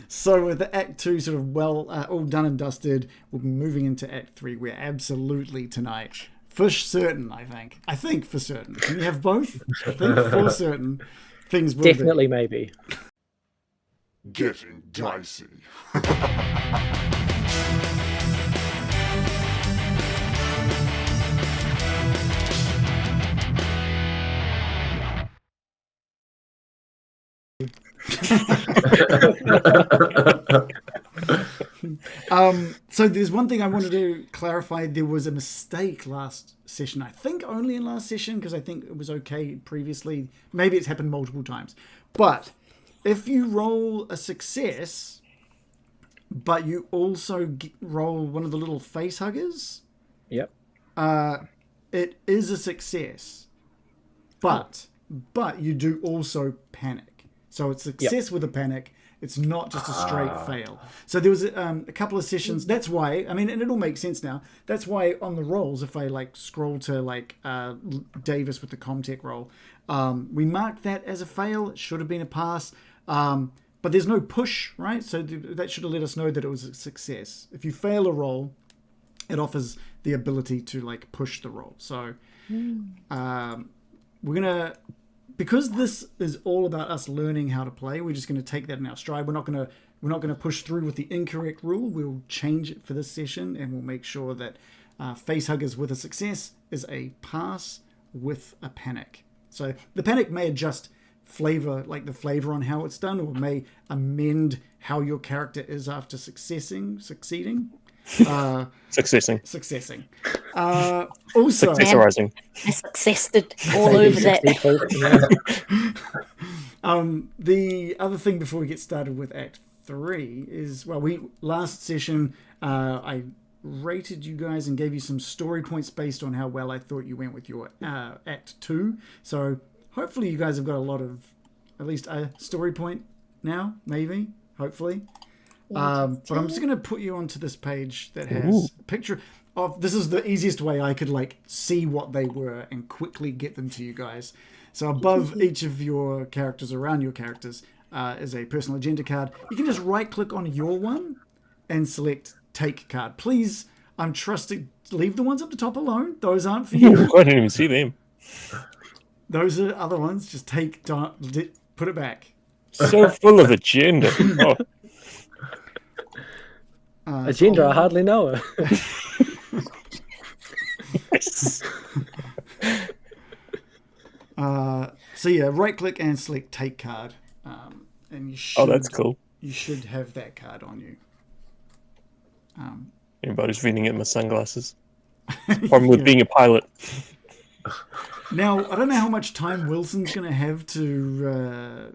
So with the Act 2 sort of all done and dusted, we'll be moving into Act 3. We're absolutely tonight. For certain, I think. I think for certain. Can you have both? I think for certain things will Definitely, maybe. Getting dicey. So there's one thing I wanted to clarify. There was a mistake last session. I think only in last session, because I think it was okay previously. Maybe it's happened multiple times. But if you roll a success, but you also roll one of the little face huggers, Yep. it is a success. But you do also panic. So it's success with a panic. It's not just a straight fail. So there was a couple of sessions. That's why, I mean, and it all makes sense now. That's why on the rolls, if I like scroll to like Davis with the Comtech roll, we marked that as a fail. It should have been a pass. But there's no push, right? So that should have let us know that it was a success. If you fail a roll, it offers the ability to like push the roll. So we're going to... Because this is all about us learning how to play, we're just going to take that in our stride. We're not going to push through with the incorrect rule. We'll change it for this session, and we'll make sure that face huggers with a success is a pass with a panic. So the panic may adjust flavor on how it's done, or may amend how your character is after succeeding. Successing. Also, Successorizing. I successed all over that. The other thing before we get started with Act 3 is, well, last session I rated you guys and gave you some story points based on how well I thought you went with your Act 2. So hopefully you guys have got a lot of, at least a story point now, maybe, hopefully. But I'm just going to put you onto this page that has a picture of... This is the easiest way I could like see what they were and quickly get them to you guys. So above each of your characters, around your characters, is a personal agenda card. You can just right-click on your one and select Take Card. Please, I'm trusting... Leave the ones up the top alone. Those aren't for you. I didn't even see them. Those are other ones. Just put it back. So full of agenda. Oh. Agenda, I hardly know her. Yes. So yeah, right click and select Take Card, and you should. Oh, that's cool. You should have that card on you. Everybody's reading it in my sunglasses. Problem with being a pilot. Now I don't know how much time Wilson's going to have to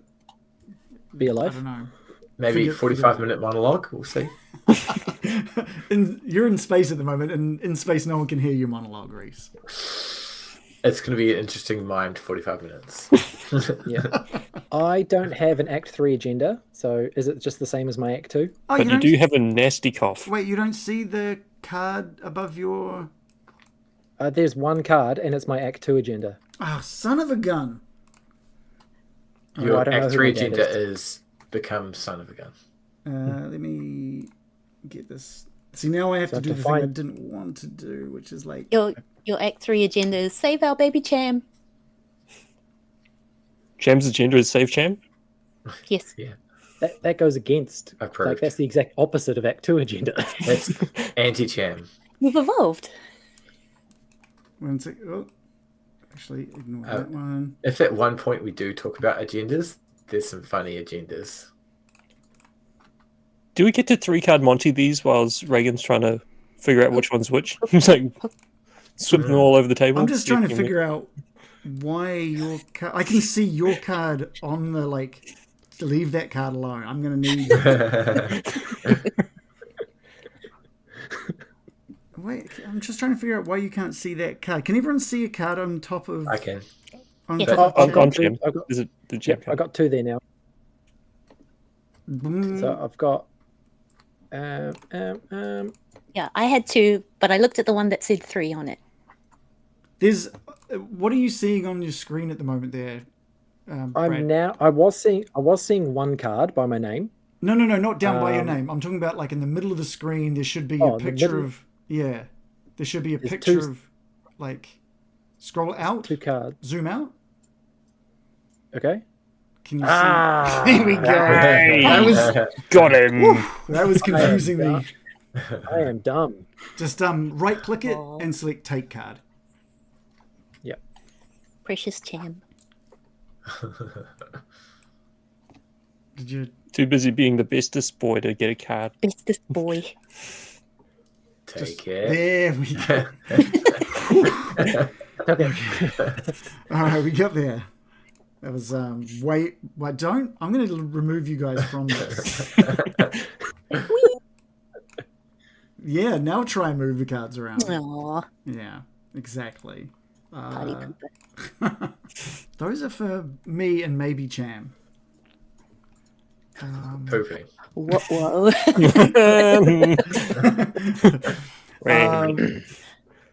be alive. I don't know. Maybe 45-minute monologue. We'll see. You're in space at the moment, and in space, no one can hear your monologue, Reece. It's going to be an interesting mimed 45 minutes. Yeah. I don't have an Act 3 agenda, so is it just the same as my Act 2? Oh, but you do have a nasty cough. Wait, you don't see the card above your... There's one card, and it's my Act 2 agenda. Ah, son of a gun. Your Act 3 agenda is become son of a gun. Let me get this. See, now I have to do the thing I didn't want to do, which is like... Your Act 3 agenda is save our baby Cham. Cham's agenda is save Cham? Yes. Yeah. That goes against... Approved. Like, that's the exact opposite of Act 2 agenda. That's anti-Cham. We've evolved. One sec. Oh, actually, ignore that one. If at one point we do talk about agendas, there's some funny agendas. Do we get to 3-card Monty these whilst Reagan's trying to figure out which one's which? He's like sweeping them all over the table. I'm just trying to figure out why your card... I can see your card on the, like... Leave that card alone. I'm going to need... Wait, I'm just trying to figure out why you can't see that card. Can everyone see a card on top of... I can. Yes. I've got two. Is it the Cham card? I got 2 there now. So I've got... Yeah, I had 2, but I looked at the one that said 3 on it. There's... What are you seeing on your screen at the moment there, Brad? I was seeing one card by my name, No, not down by your name. I'm talking about like in the middle of the screen. There should be a picture of There should be a picture of like scroll out. 2 cards. Zoom out. Okay. Can you see? There we go. That was got him. That was confusing me. I am dumb. Just right click it and select take card. Yep. Precious Cham. Did you? Too busy being the bestest boy to get a card. Bestest boy. Take it. There we go. Okay. All right, we got there. That was wait. Don't. I'm going to remove you guys from this. Yeah, now try and move the cards around. Aww. Yeah, exactly. Party pooper. Those are for me and maybe Cham. Pooping. Whoa.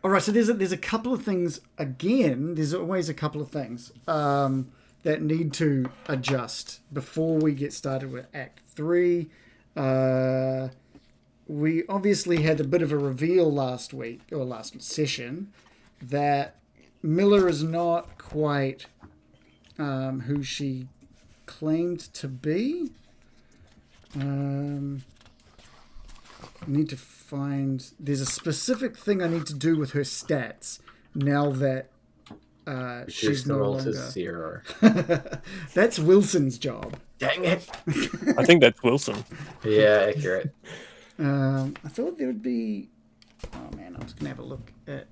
All right, so there's a couple of things. Again, there's always a couple of things that need to adjust before we get started with Act 3. We obviously had a bit of a reveal last week, or last session, that Miller is not quite who she claimed to be. I need to find... There's a specific thing I need to do with her stats now that she's no longer... 0. That's Wilson's job. Dang it. I think that's Wilson. Yeah, accurate. I thought there would be... Oh, man, I'm just going to have a look at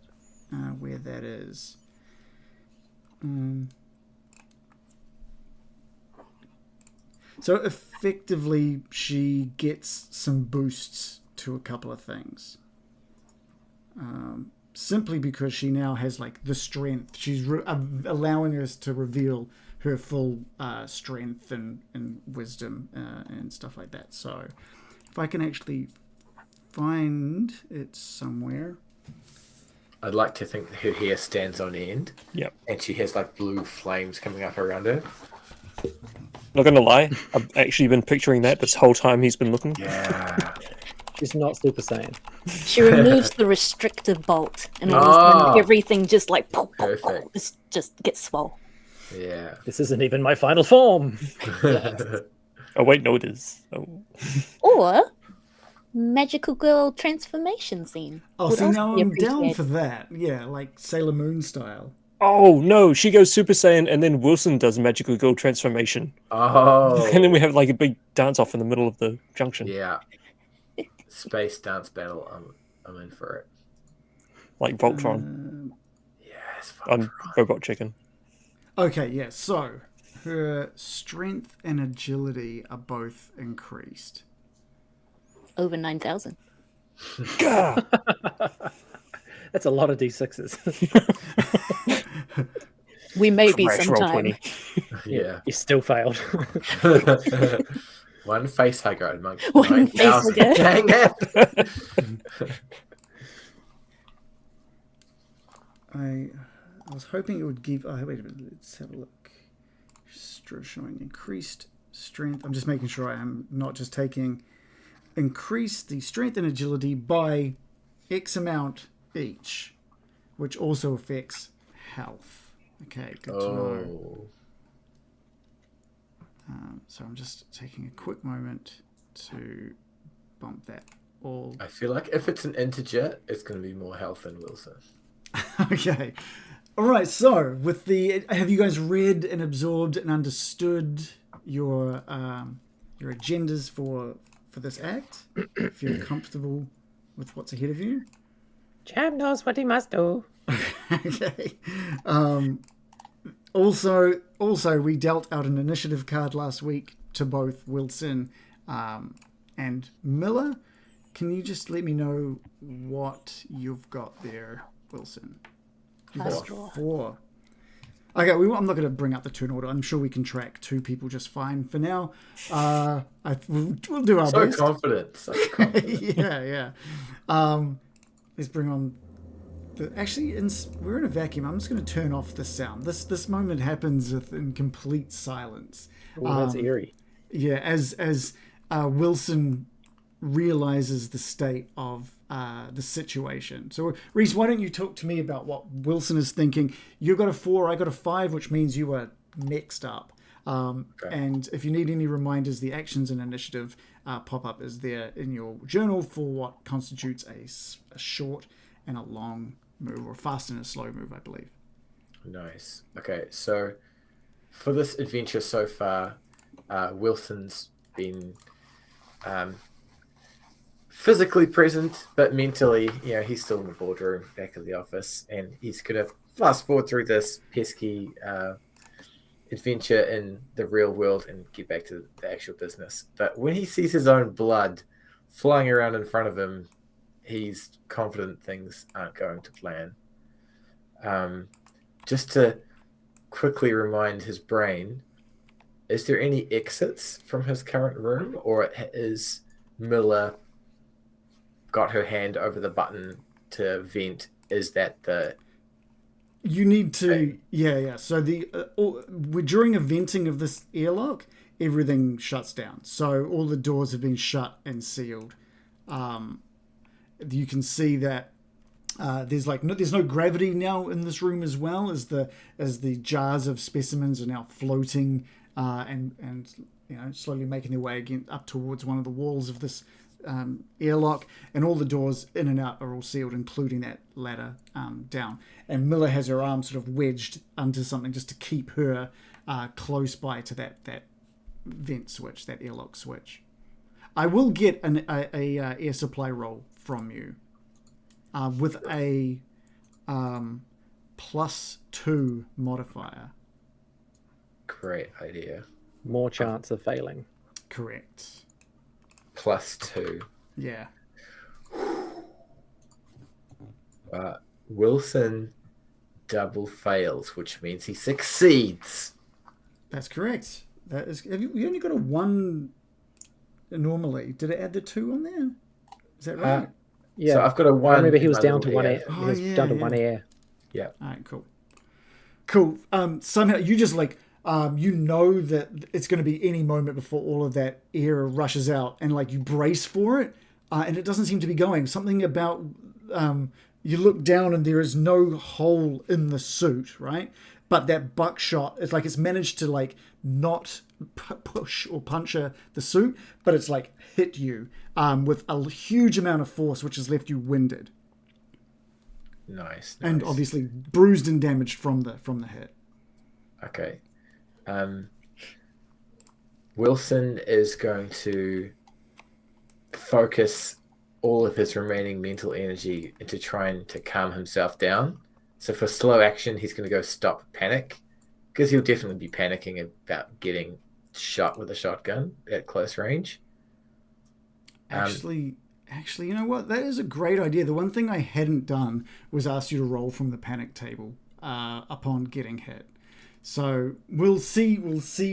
where that is. So effectively, she gets some boosts to a couple of things. Simply because she now has like the strength. She's allowing us to reveal her full strength and wisdom and stuff like that. So if I can actually find it somewhere. I'd like to think that her hair stands on end. Yep. And she has like blue flames coming up around her. Not gonna lie, I've actually been picturing that this whole time he's been looking. Yeah. She's not Super Saiyan. She removes the restrictive bolt, and all of a sudden everything just like Perfect. just gets swole. Yeah. This isn't even my final form. Oh wait, no, it is. Oh. Or magical girl transformation scene. Oh, Would see, also now be I'm down appreciated. for that. Yeah, like Sailor Moon style. Oh no, she goes Super Saiyan and then Wilson does Magical Girl transformation. Oh. And then we have like a big dance off in the middle of the junction. Yeah. Space dance battle. I'm in for it. Like Voltron Yes. on Robot Chicken. Okay, yeah, so her strength and agility are both increased. Over 9,000. Gah! That's a lot of D6s. We may be Crash roll sometime. 20. Yeah. You still failed. One face hugger amongst One face 9,000. hugger. Dang it. I was hoping it would give... Oh, wait a minute. Let's have a look. Showing increased strength. I'm just making sure I am not just taking... Increase the strength and agility by X amount each, which also affects health. Okay, good to know. So I'm just taking a quick moment to bump that all. I feel like if it's an integer, it's going to be more health than Wilson. Okay. All right. So with have you guys read and absorbed and understood your agendas for this act? If you're comfortable with what's ahead of you. Cham knows what he must do. Okay. Also, we dealt out an initiative card last week to both Wilson and Miller. Can you just let me know what you've got there, Wilson? Last draw. 4. Okay, I'm not going to bring up the turn order. I'm sure we can track 2 people just fine. For now, we'll do our So best. confident. So confident. Yeah. Let's bring on we're in a vacuum. I'm just going to turn off the sound. This moment happens in complete silence. Oh, that's eerie. Yeah, as Wilson realizes the state of the situation. So, Reece, why don't you talk to me about what Wilson is thinking? You got a 4, I got a 5, which means you are next up. And if you need any reminders, the actions and initiative pop-up is there in your journal for what constitutes a short and a long move, or a fast and a slow move, I believe. Nice. Okay, so for this adventure so far, Wilson's been physically present, but mentally, he's still in the boardroom back of the office, and he's going to fast forward through this pesky adventure in the real world and get back to the actual business. But when he sees his own blood flying around in front of him, he's confident things aren't going to plan. Just to quickly remind his brain, is there any exits from his current room, or is Miller got her hand over the button to vent? Is that the... You need to... Yeah. So during a venting of this airlock, everything shuts down. So all the doors have been shut and sealed. You can see that there's no gravity now in this room, as well as the jars of specimens are now floating and slowly making their way again up towards one of the walls of this airlock, and all the doors in and out are all sealed, including that ladder down. And Miller has her arm sort of wedged onto something just to keep her close by to that vent switch, that airlock switch. I will get a air supply roll from you with a +2 modifier. Great idea. More chance of failing. Correct. +2. Yeah. Wilson double fails, which means he succeeds. That's correct. That is. You only got a 1 normally. Did it add the 2 on there? Is that right? Yeah. So I've got a 1. I remember he was down to little 1 air. air. He was down to 1 air. Yeah. All right. Cool. Somehow you just that it's going to be any moment before all of that air rushes out, and you brace for it, and it doesn't seem to be going. Something about you look down and there is no hole in the suit, right? But that buckshot, it's it's managed to not push or puncture the suit, but it's hit you with a huge amount of force, which has left you winded. Nice. And obviously bruised and damaged from the hit. Okay. Wilson is going to focus all of his remaining mental energy into trying to calm himself down. So for slow action, he's going to go stop panic, because he'll definitely be panicking about getting shot with a shotgun at close range. Actually, you know what? That is a great idea. The one thing I hadn't done was ask you to roll from the panic table upon getting hit. So we'll see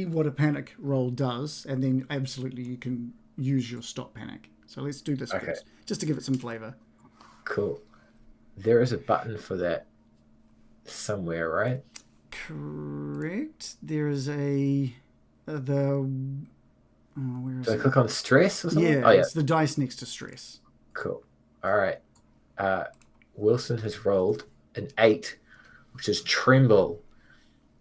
what a panic roll does, and then absolutely you can use your stop panic. So let's do this first, just to give it some flavor. Cool. There is a button for that somewhere, right? Correct. There is where is Do I it? click on stress or something? Yeah, it's the dice next to stress. Cool. All right. Wilson has rolled an 8, which is tremble.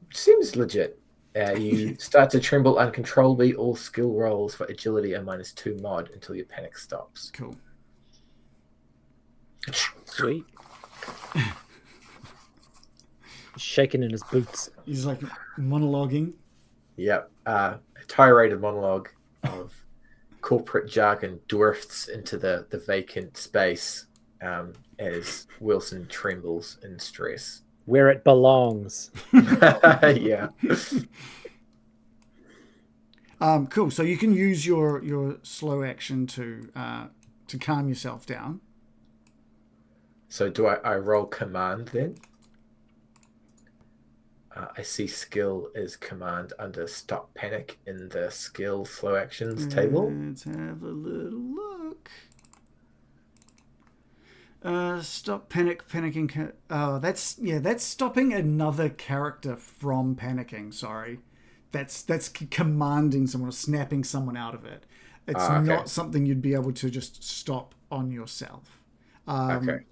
Which seems legit. You start to tremble uncontrollably. All skill rolls for agility are -2 mod until your panic stops. Cool. Sweet. Shaking in his boots. He's monologuing. Yep. A tirade monologue of corporate jargon drifts into the vacant space as Wilson trembles in stress. Where it belongs. Yeah. Cool. So you can use your slow action to calm yourself down. So do I roll command then? I see skill is command under stop panic in the skill slow actions table. Let's have a little look. Stop panicking. That's stopping another character from panicking. Sorry, that's commanding someone or snapping someone out of it. It's Okay. not something you'd be able to just stop on yourself. Okay.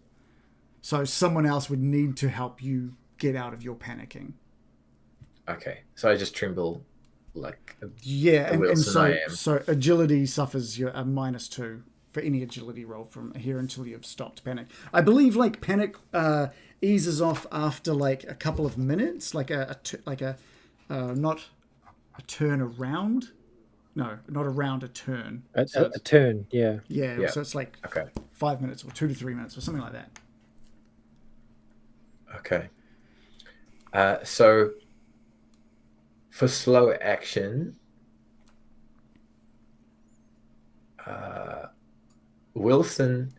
So someone else would need to help you get out of your panicking. Okay. So I just tremble like Yeah, the and Wilson so I am. so agility suffers your a -2 for any agility roll from here until you've stopped panic. I believe like panic eases off after like a couple of minutes, like not a turn around. No, not around a turn. A So turn, yeah. yeah, Yeah. so it's like Okay. 5 minutes or 2 to 3 minutes or something like that. Okay. So for slow action, Wilson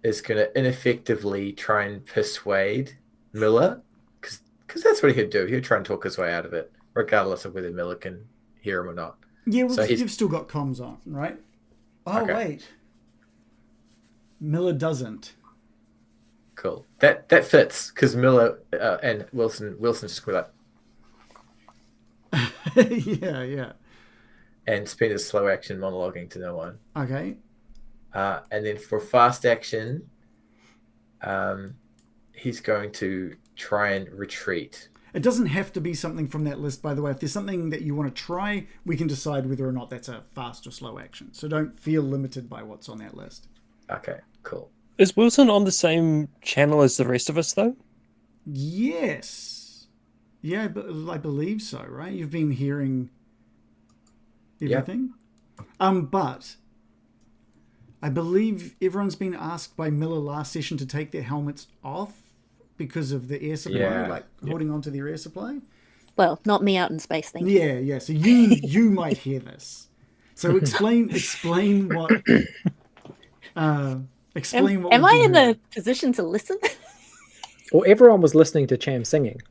is going to ineffectively try and persuade Miller, because that's what he'd do. He'd try and talk his way out of it, regardless of whether Miller can hear him or not. Yeah, well, So he's- you've still got comms on, right? Oh, Okay. wait. Miller doesn't. Cool. That fits, because Miller and Wilson's just going to be like, Yeah. and spend his slow action monologuing to no one. Okay. And then for fast action, he's going to try and retreat. It doesn't have to be something from that list, by the way. If there's something that you want to try, we can decide whether or not that's a fast or slow action. So don't feel limited by what's on that list. Okay, cool. Is Wilson on the same channel as the rest of us, though? Yes. Yeah, but I believe so, right? You've been hearing everything? But I believe everyone's been asked by Miller last session to take their helmets off because of the air supply, holding on to their air supply. Well, not me out in space, thank you. Yeah. So you might hear this. So explain what. Explain what. Am we've I been in hearing. a position to listen? Well, everyone was listening to Cham singing.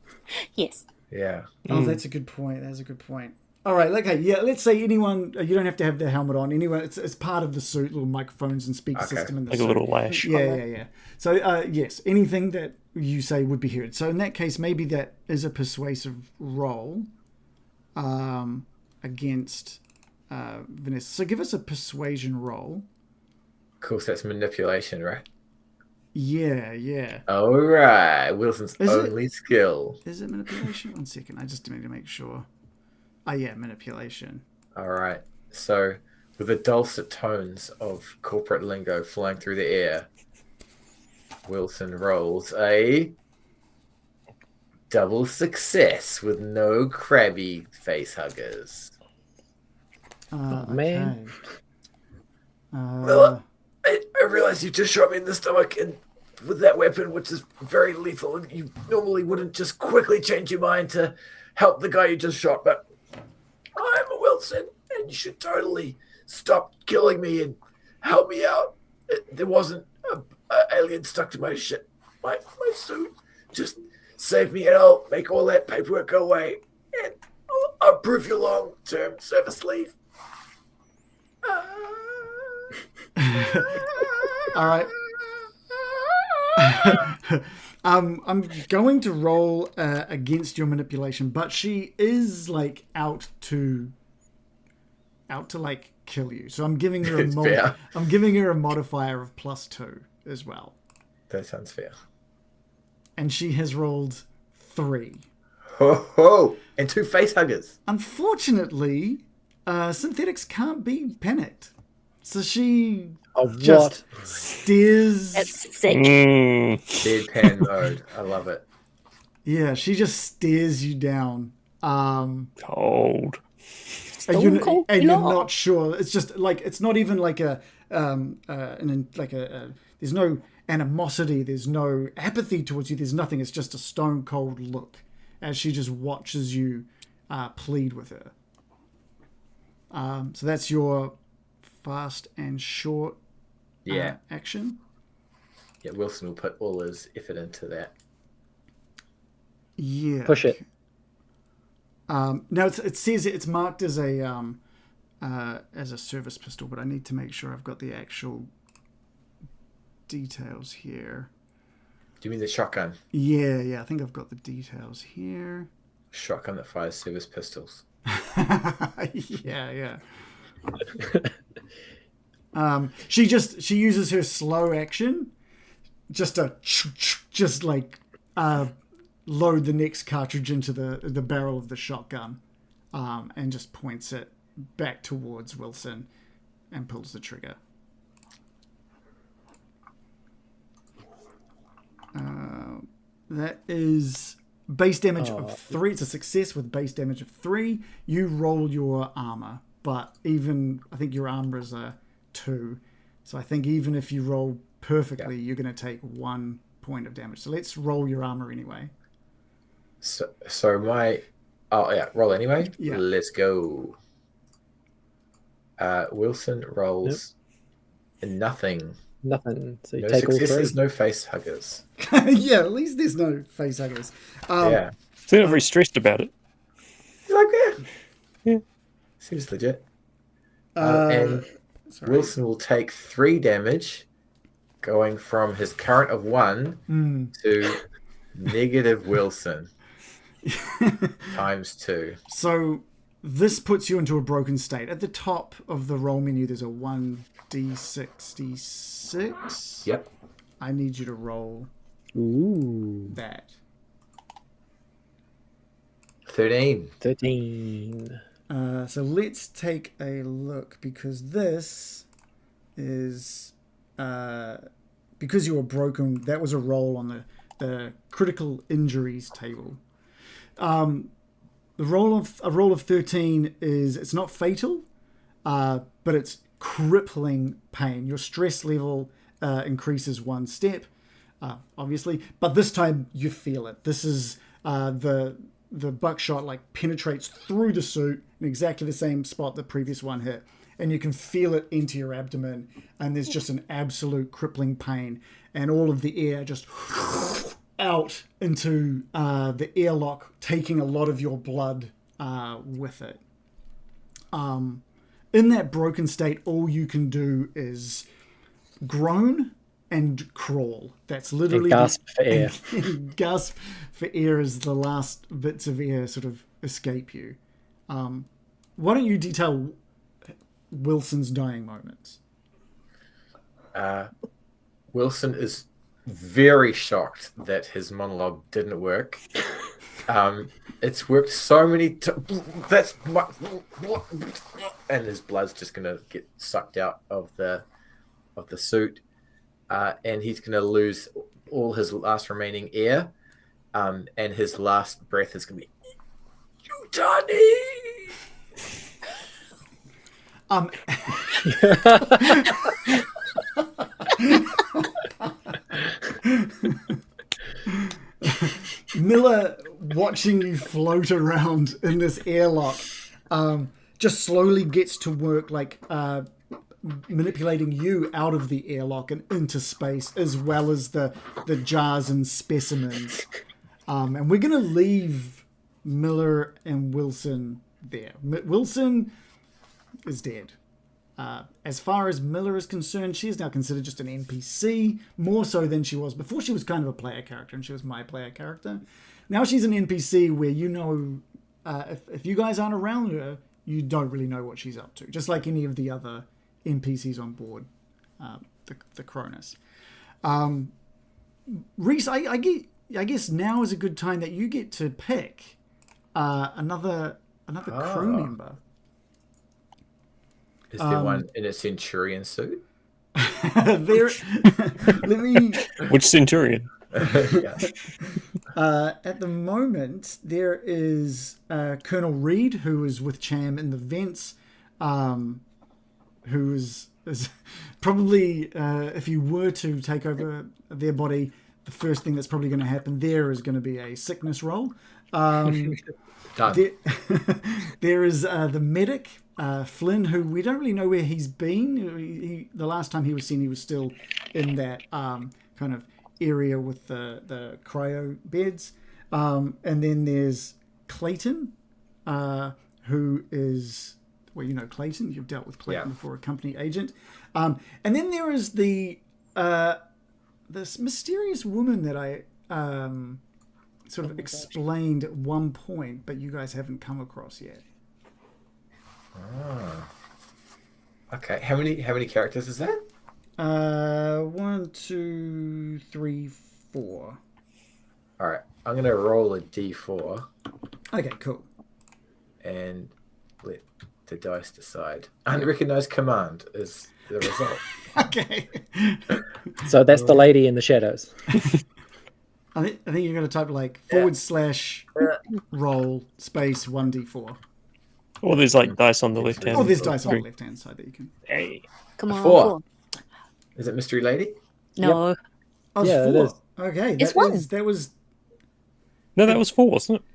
Yes. Yeah. Oh, that's a good point. That's a good point. All right. Okay. Yeah. Let's say anyone. You don't have to have the helmet on. Anyone. It's part of the suit. Little microphones and speaker Okay. system in the Like suit. a little lash. Yeah. So yes, anything that you say would be heard. So in that case, maybe that is a persuasive roll against Vanessa. So give us a persuasion roll. Cool. So that's manipulation, right? Yeah. All right. Wilson's Is it? only skill. Is it manipulation? 1 second. I just need to make sure. Oh yeah, manipulation. All right. So with the dulcet tones of corporate lingo flying through the air, Wilson rolls a double success with no crabby face huggers. Man. Well, I realize you just shot me in the stomach, and with that weapon, which is very lethal, and you normally wouldn't just quickly change your mind to help the guy you just shot, but I'm Wilson, and you should totally stop killing me and help me out. There wasn't an alien stuck to my shit, my suit. Just save me, and I'll make all that paperwork go away, and I'll approve your long-term service leave. All right. I'm going to roll against your manipulation, but she is like out to like kill you. So I'm giving her Fair. I'm giving her a modifier of +2 as well. That sounds fair. And she has rolled 3. Ho ho! And 2 face huggers. Unfortunately, synthetics can't be panicked. So she Of just what? stares. That's sick. Deadpan mode. I love it. Yeah, she just stares you down. Cold. And you're, Stone cold and you're killer. not sure. It's just like it's not even like there's no animosity, there's no apathy towards you, there's nothing. It's just a stone cold look as she just watches you plead with her. So that's your fast and short action. Yeah, Wilson will put all his effort into that. Yeah. Push it. Now it says it's marked as a service pistol, but I need to make sure I've got the actual details here. Do you mean the shotgun? Yeah, I think I've got the details here. Shotgun that fires service pistols. Yeah. She uses her slow action just to load the next cartridge into the barrel of the shotgun, and just points it back towards Wilson and pulls the trigger. That is base damage of 3. It's a success with base damage of 3. You roll your armor, but I think your armor is a 2. So I think even if you roll perfectly, you're going to take 1 point of damage. So let's roll your armor anyway. So roll anyway. Yeah. Let's go. Wilson rolls nothing. Nothing. So you No take all successes, 3. no face huggers. Yeah, at least there's no face huggers. Yeah. They're not very stressed about it. Like that. Yeah. Seems legit. And Sorry. Wilson will take 3 damage, going from his current of 1 to negative Wilson times 2. So this puts you into a broken state. At the top of the roll menu, there's a 1d66. Yep. I need you to roll that. 13. 13. So let's take a look, because this is because you were broken. That was a roll on the critical injuries table. A roll of 13 it's not fatal, but it's crippling pain. Your stress level increases 1 step, obviously, but this time you feel it. This is the buckshot penetrates through the suit in exactly the same spot the previous one hit, and you can feel it into your abdomen, and there's just an absolute crippling pain, and all of the air just out into the airlock, taking a lot of your blood with it. In that broken state, all you can do is groan and crawl. That's literally... And gasp for air. Gasp for air as the last bits of air sort of escape you. Why don't you detail Wilson's dying moments? Wilson is very shocked that his monologue didn't work. It's worked so many times. And his blood's just gonna get sucked out of the suit, and he's gonna lose all his last remaining air, and his last breath is gonna be, "You Johnny." Miller, watching you float around in this airlock, just slowly gets to work manipulating you out of the airlock and into space, as well as the jars and specimens. And we're going to leave Miller and Wilson there. Wilson is dead. As far as Miller is concerned, she is now considered just an NPC, more so than she was before. She was kind of a player character, and she was my player character. Now she's an NPC where if you guys aren't around her, you don't really know what she's up to, just like any of the other NPCs on board the Cronus. Reece, I guess now is a good time that you get to pick another crew member. Is there one in a centurion suit? Let me. Which centurion? Yeah. At the moment, there is Colonel Reed, who is with Cham in the vents, who is probably, if you were to take over their body, the first thing that's probably going to happen there is going to be a sickness roll. Done. There is the medic, Flynn, who we don't really know where he's been. The last time he was seen, he was still in that kind of area with the cryo beds. And then there's Clayton, who is... Well, you know Clayton. You've dealt with Clayton before, a company agent. And then there is this mysterious woman that I sort of explained at one point, but you guys haven't come across yet. Okay. How many characters is that? 1, 2, 3, 4. All right. I'm gonna roll a d4 Okay, cool. and let the dice decide. Unrecognized command is the result. Okay. So that's the lady in the shadows. I think you're going to type like / roll space 1d4. Or there's like dice on the left hand. Oh, there's dice on the left hand side that you can. Hey. Come on, 4. 4. Is it Mystery Lady? No. Oh, it's Yeah, it 4. is. Okay, It's 1. that was No, that was 4, wasn't it?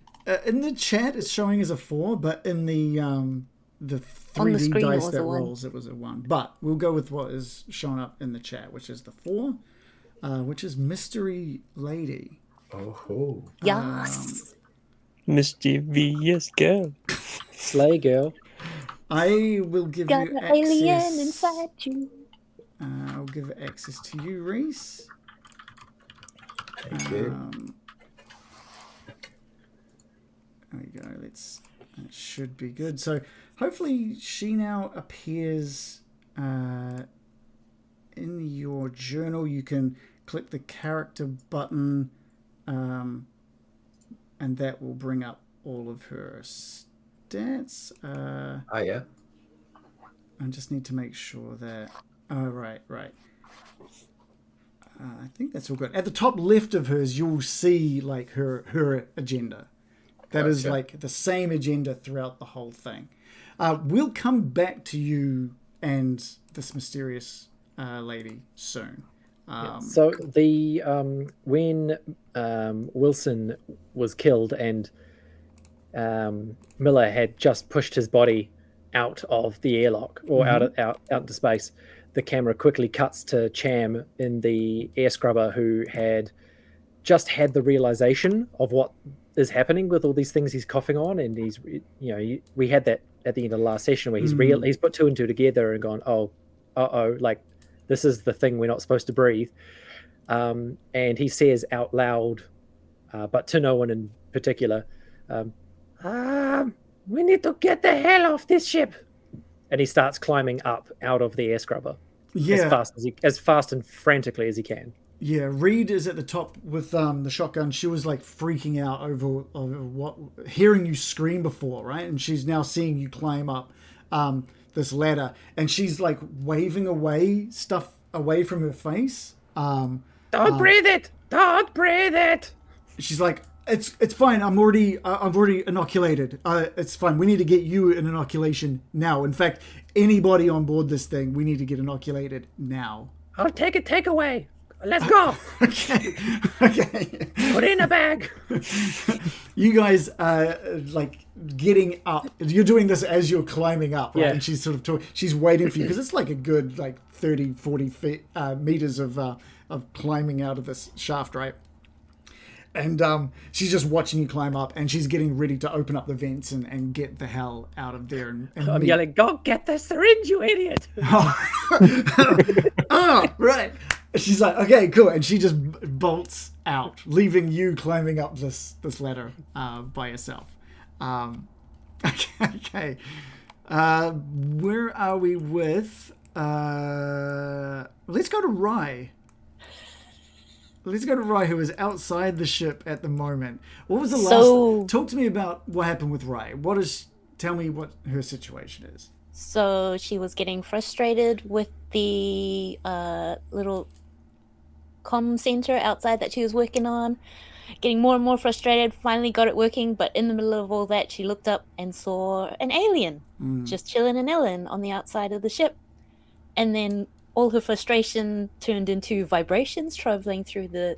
in the chat. It's showing as a 4, but in the 3D On the screen, it dice was that a 1. rolls, it was a 1. But we'll go with what is shown up in the chat, which is the 4, which is Mystery Lady. Oh. Yes. Mischievous girl. Slay girl. I will give Got you an access. alien inside you. I'll give access to you, Reece. Thank you. There we go. That should be good. So hopefully she now appears in your journal. You can click the character button, and that will bring up all of her stats. Oh yeah. I just need to make sure that. Oh, right. I think that's all good. At the top left of hers, you'll see like her agenda. That is Gotcha. like the same agenda throughout the whole thing. We'll come back to you and this mysterious lady soon. So the when Wilson was killed and Miller had just pushed his body out of the airlock or out into space, the camera quickly cuts to Cham in the air scrubber, who had just had the realization of what is happening with all these things he's coughing on, and he's, we had that at the end of the last session where he's put 2 and 2 together and gone, like this is the thing we're not supposed to breathe, and he says out loud, but to no one in particular, we need to get the hell off this ship, and he starts climbing up out of the air scrubber as fast and frantically as he can. Yeah, Reed is at the top with the shotgun. She was like freaking out over what hearing you scream before, right? And she's now seeing you climb up this ladder, and she's like waving away stuff away from her face. Don't breathe it! Don't breathe it! She's like, it's fine. I'm already inoculated. It's fine. We need to get you an inoculation now. In fact, anybody on board this thing, we need to get inoculated now. I'll take a takeaway. Let's go. Okay. Put it in a bag. You guys are like getting up. You're doing this as you're climbing up, right? Yeah. And she's sort of she's waiting for you because it's like a good like 30, 40 feet, meters of climbing out of this shaft, right? And she's just watching you climb up, and she's getting ready to open up the vents and get the hell out of there. And I'm yelling, go get the syringe, you idiot. Oh, right. She's like, okay, cool. And she just bolts out, leaving you climbing up this ladder by yourself. Okay. Where are we with... let's go to Rye. Let's go to Rye, who is outside the ship at the moment. What was the last... Talk to me about what happened with Rye. Tell me what her situation is. So she was getting frustrated with the little comm center outside that she was working on, getting more and more frustrated, finally got it working, but in the middle of all that, she looked up and saw an alien just chilling and Ellen on the outside of the ship. And then all her frustration turned into vibrations traveling through the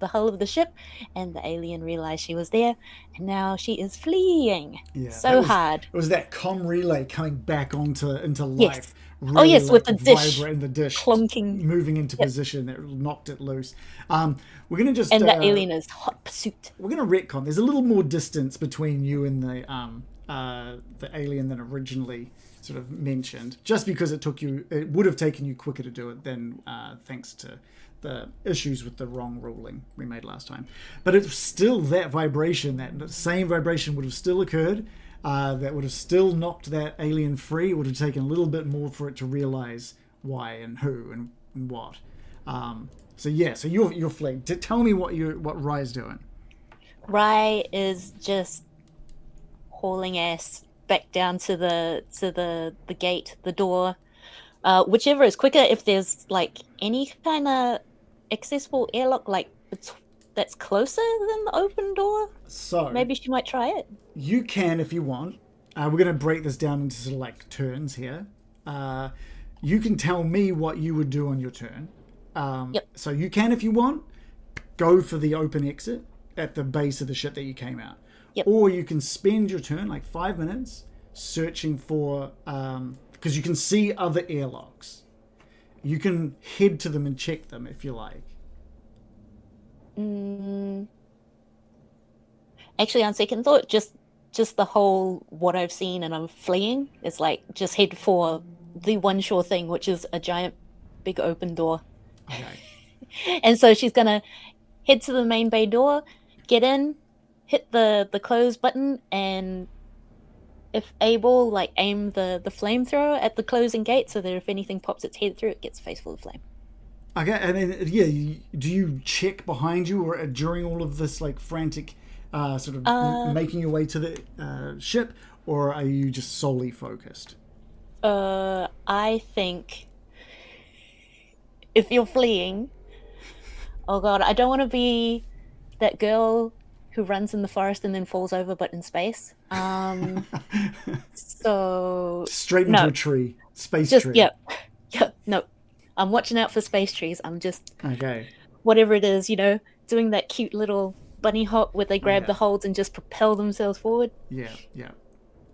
hull of the ship, and the alien realized she was there, and now she is fleeing. Yeah, hard. It was that comm relay coming back into life. Yes. Really, yes, with the dish clunking, moving into position that knocked it loose. We're gonna just and the alien is hot pursuit. We're gonna retcon. There's a little more distance between you and the alien than originally sort of mentioned, just because it would have taken you quicker to do it than thanks to the issues with the wrong ruling we made last time. But it's still that vibration, that same vibration would have still occurred. that would have still knocked that alien free. It would have taken a little bit more for it to realize why and who and what. So you're fleeing. Tell me what Rye's doing. Rye is just hauling ass back down to the gate, the door, whichever is quicker. If there's like any kind of accessible airlock, like that's closer than the open door, So maybe she might try it. you can if you want. We're going to break this down into sort of like turns here. You can tell me what you would do on your turn. Yep. So you can, if you want, go for the open exit at the base of the ship that you came out. Yep. Or you can spend your turn, like 5 minutes, searching for, because you can see other airlocks. You can head to them and check them if you like. Actually, on second thought, just the whole what I've seen and I'm fleeing is like just head for the one sure thing, which is a giant big open door. Okay. And so she's gonna head to the main bay door, get in, hit the close button, and if able, like aim the flamethrower at the closing gate so that if anything pops its head through, it gets a face full of flame. Okay, and then, do you check behind you or during all of this, like, frantic sort of making your way to the ship, or are you just solely focused? I think if you're fleeing, oh god, I don't want to be that girl who runs in the forest and then falls over but in space. So Straight into a tree. Space just tree. Yep, no. I'm watching out for space trees. I'm just Okay. whatever it is, doing that cute little bunny hop where they grab the holds and just propel themselves forward. Yeah.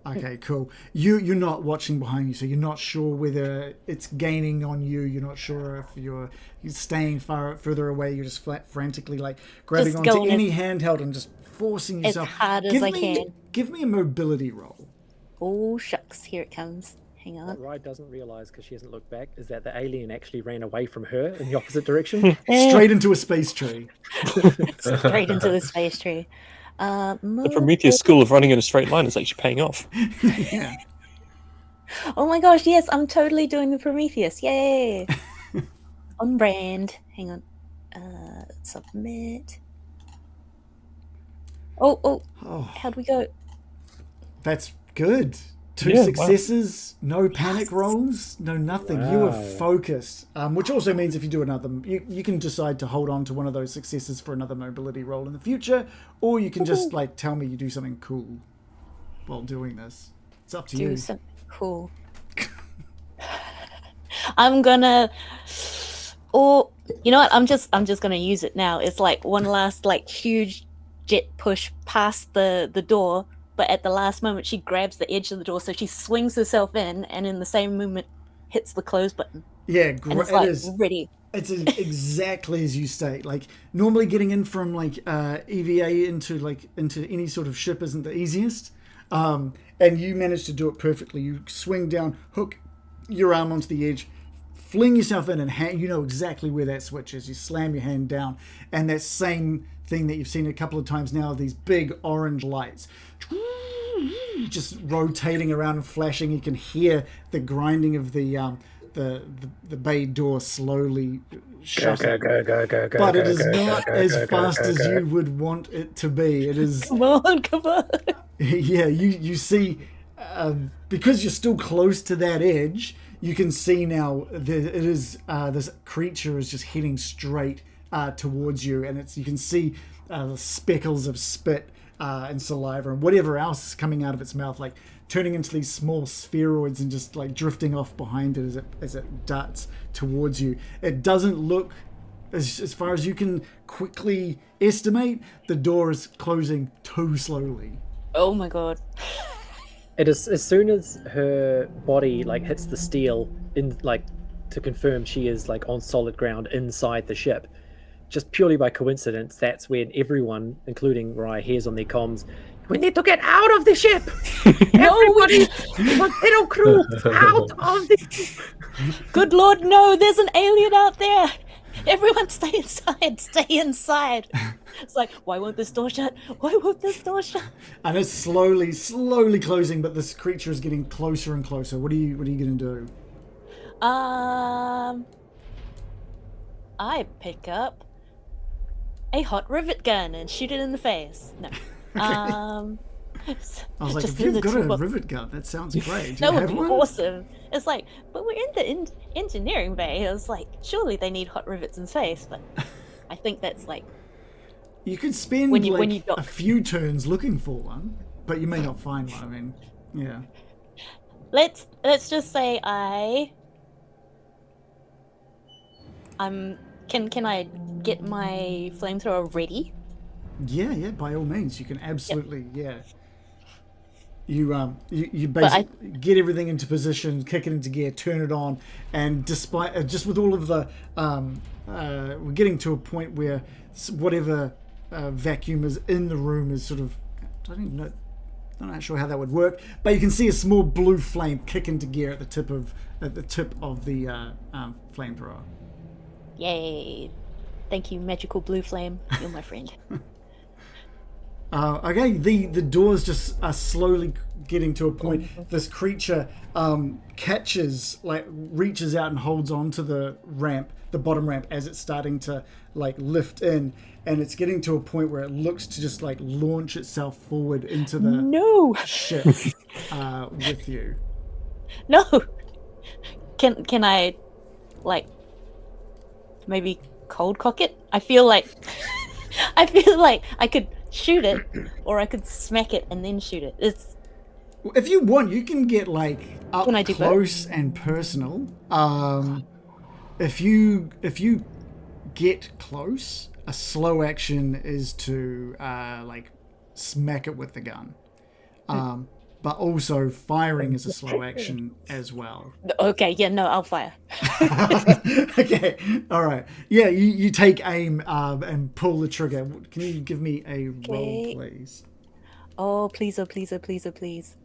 Okay, cool. You're not watching behind you, so you're not sure whether it's gaining on you. You're not sure if you're staying further away. You're just frantically like grabbing Just onto going any handheld and just forcing yourself. As hard as I can. Give me a mobility roll. Oh shucks, here it comes. Hang on. What Rye doesn't realise, because she hasn't looked back, is that the alien actually ran away from her in the opposite direction. Straight into a space tree. Straight into the space tree. The Prometheus school of running in a straight line is actually paying off. Yeah. Oh my gosh, yes, I'm totally doing the Prometheus. Yay! On brand. Hang on. Submit. Oh, how'd we go? That's good. 2 Yeah, successes, no panic rolls, no nothing. Wow. You are focused, which also means if you do another, you can decide to hold on to one of those successes for another mobility roll in the future, or you can just like tell me you do something cool while doing this. It's up to you. Do something cool. I'm gonna. Or you know what? I'm just gonna use it now. It's like one last like huge jet push past the door. But at the last moment, she grabs the edge of the door, so she swings herself in, and in the same movement, hits the close button. Yeah, And it's like ready. It's exactly as you state. Like normally, getting in from like EVA into any sort of ship isn't the easiest, and you managed to do it perfectly. You swing down, hook your arm onto the edge, fling yourself in, and you know exactly where that switch is. You slam your hand down, and that same thing that you've seen a couple of times now, these big orange lights just rotating around and flashing. You can hear the grinding of the bay door slowly shutting. But it is not as fast as you would want it to be. It is. Come on. Yeah, you see, because you're still close to that edge, you can see now that it is this creature is just heading straight towards you, and you can see the speckles of spit and saliva and whatever else is coming out of its mouth, like turning into these small spheroids and just like drifting off behind it as it darts towards you. It doesn't look, as far as you can quickly estimate, the door is closing too slowly. Oh my god. It is as soon as her body like hits the steel in like to confirm she is like on solid ground inside the ship. Just purely by coincidence, that's when everyone, including Rye, hears on their comms, "We need to get out of the ship! Everybody, Montero crew, out of the..." Good lord, no! There's an alien out there. Everyone stay inside. Stay inside. It's like, why won't this door shut? Why won't this door shut? And it's slowly closing, but this creature is getting closer and closer. What are you going to do? I pick up a hot rivet gun and shoot it in the face. No. I was like, just if you've in the got a toolbox. rivet gun, that sounds great. Do That you would have be one? awesome. It's like, but we're in the engineering bay. I was like, surely they need hot rivets in space, but I think that's like, You could spend when you like dock. a few turns looking for one, but you may not find one. I mean, yeah. let's just say can I get my flamethrower ready? Yeah, by all means, you can absolutely, yeah. You I- basically get everything into position, kick it into gear, turn it on, and despite just with all of the we're getting to a point where whatever vacuum is in the room is sort of I'm not sure how that would work, but you can see a small blue flame kick into gear at the tip of the flamethrower. Yay! Thank you, magical blue flame. You're my friend. Okay, the doors just are slowly getting to a point. This creature reaches out and holds on to the bottom ramp as it's starting to like lift in, and it's getting to a point where it looks to just like launch itself forward into the No, ship with you. no. Can I, like, maybe cold cock it? I feel like I could shoot it, or I could smack it and then shoot it. It's If you want, you can get like up Can I do both? close and personal. If you get close, a slow action is to like smack it with the gun. But also firing is a slow action as well. okay. Yeah, no, I'll fire. Okay, all right. Yeah, you take aim and pull the trigger. Can you give me a roll, Okay. please? Oh, please, oh, please, oh, please, oh, please.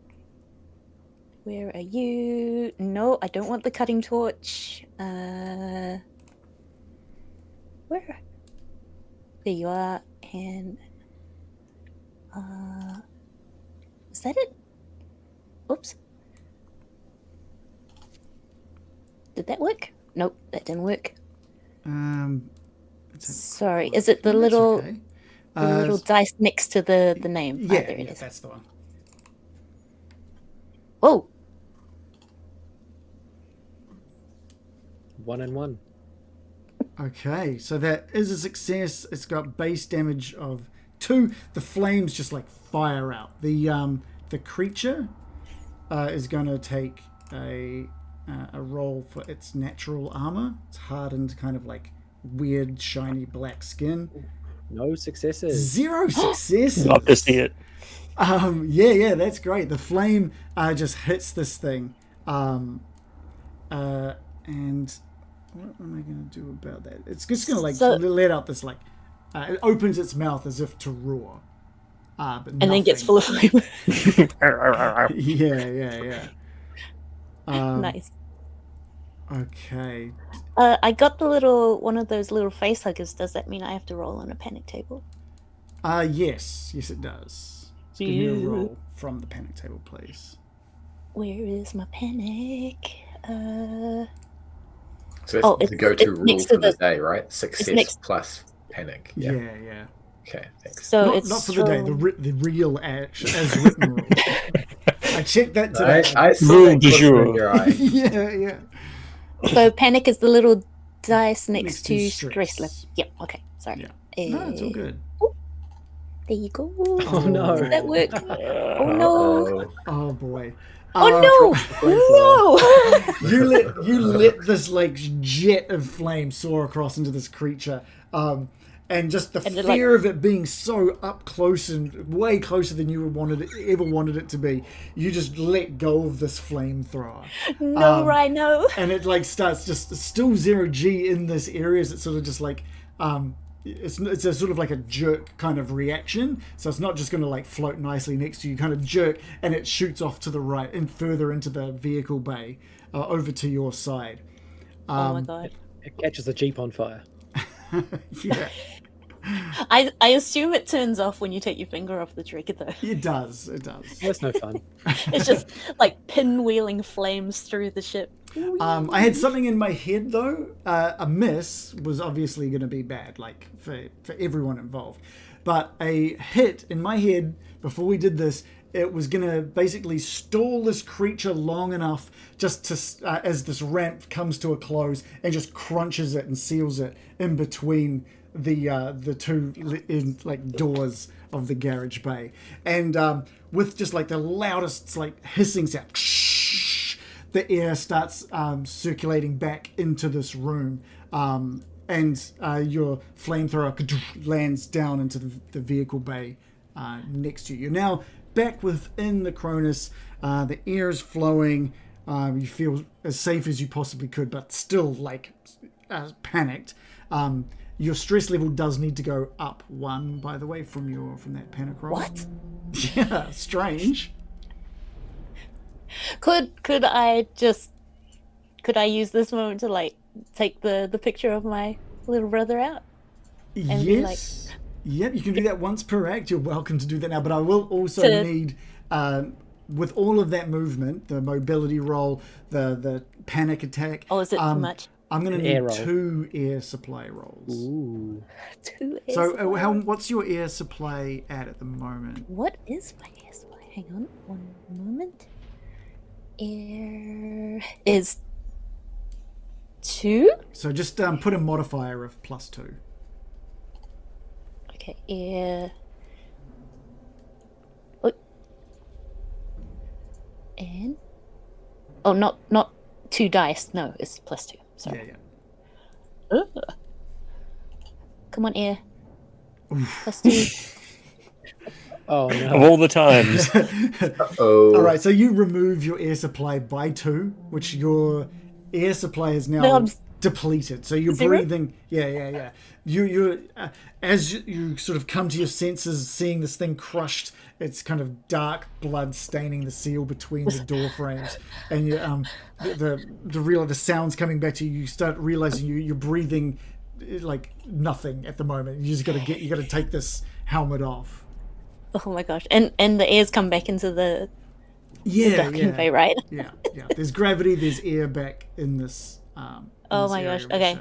Where are you? No, I don't want the cutting torch. Where? There you are. And is that it? Oops. Did that work? Nope, that didn't work. Sorry, is it the No, that's little okay. the little dice next to the name? Yeah, there it yeah, is. that's the one. Oh, 1 and 1. Okay, so that is a success. It's got base damage of 2. The flames just like fire out. The creature is going to take a roll for its natural armor. It's hardened, kind of like weird, shiny black skin. No successes. 0 successes. Love to see it. Yeah, that's great. The flame just hits this thing, and what am I going to do about that? It's just going to like So- let out this like it opens its mouth as if to roar, but and then gets nothing. full of flame. Yeah. Nice. Okay. I got one of those little face huggers. Does that mean I have to roll on a panic table? Yes, it does. So give me a Phew. roll from the panic table, please. Where is my panic? So Oh, it's the it's- go-to it's rule next for to the the- day, right? Success next- plus panic. Yeah. Okay, thanks. So it's Not for the day. from- The real action as written rule. I checked that I, today. I saw Rule that du glitter jour. in your eye. Yeah. So panic is the little dice next, Next to to stress stress. level. Yep. Okay. Sorry. Yeah. No, it's all good. There you go. Oh no. Did that work? Oh no. Uh-oh. Oh boy. Oh no! No! You let this like jet of flame soar across into this creature, and just the And it, fear of it being so up close and way closer than you ever wanted it to be. You just let go of this flamethrower, No, Rhino. and it like starts just still 0G in this area. As it's sort of just like it's a sort of like a jerk kind of reaction, so it's not just going to like float nicely next to you, kind of jerk, and it shoots off to the right and further into the vehicle bay over to your side. Oh my god. It catches the Jeep on fire. Yeah, I assume it turns off when you take your finger off the trigger, though. it does. That's no fun. It's just like pinwheeling flames through the ship. I had something in my head though. A miss was obviously going to be bad, like for everyone involved. But a hit in my head before we did this, it was going to basically stall this creature long enough just to, as this ramp comes to a close, and just crunches it and seals it in between the two doors of the garage bay, and with just like the loudest like hissing sound, the air starts circulating back into this room, and your flamethrower lands down into the vehicle bay next to you. You're now back within the Cronus. The air is flowing. You feel as safe as you possibly could, but still like panicked. Your stress level does need to go up 1, by the way, from that panic roll. What? Yeah, strange. Could I use this moment to like take the picture of my little brother out? And be like, Yes. Yep, you can do that once per act. You're welcome to do that now, but I will also need, with all of that movement, the mobility roll, the panic attack. Oh, is it too much? I'm going to Air need roll. 2 air supply rolls. Ooh. 2 air So, supply. what's your air supply at the moment? What is my air supply? Hang on, one moment. Air is 2. So just put a modifier of +2. Okay, air. Oh. And not 2 dice. No, it's +2. Sorry. Yeah. Ugh. Come on, air. +2. Oh Of no. all the times. Oh, All right, so you remove your air supply by 2, which your air supply is now No, I'm depleted. So you're 0? breathing. Yeah. You as you sort of come to your senses, seeing this thing crushed. It's kind of dark blood staining the seal between the door frames, and you, the sounds coming back to you. You start realizing you're breathing like nothing at the moment. You got to take this helmet off. Oh my gosh! And the air's come back into the docking bay, right? Yeah. There's gravity. There's air back in this. Oh my gosh! Okay,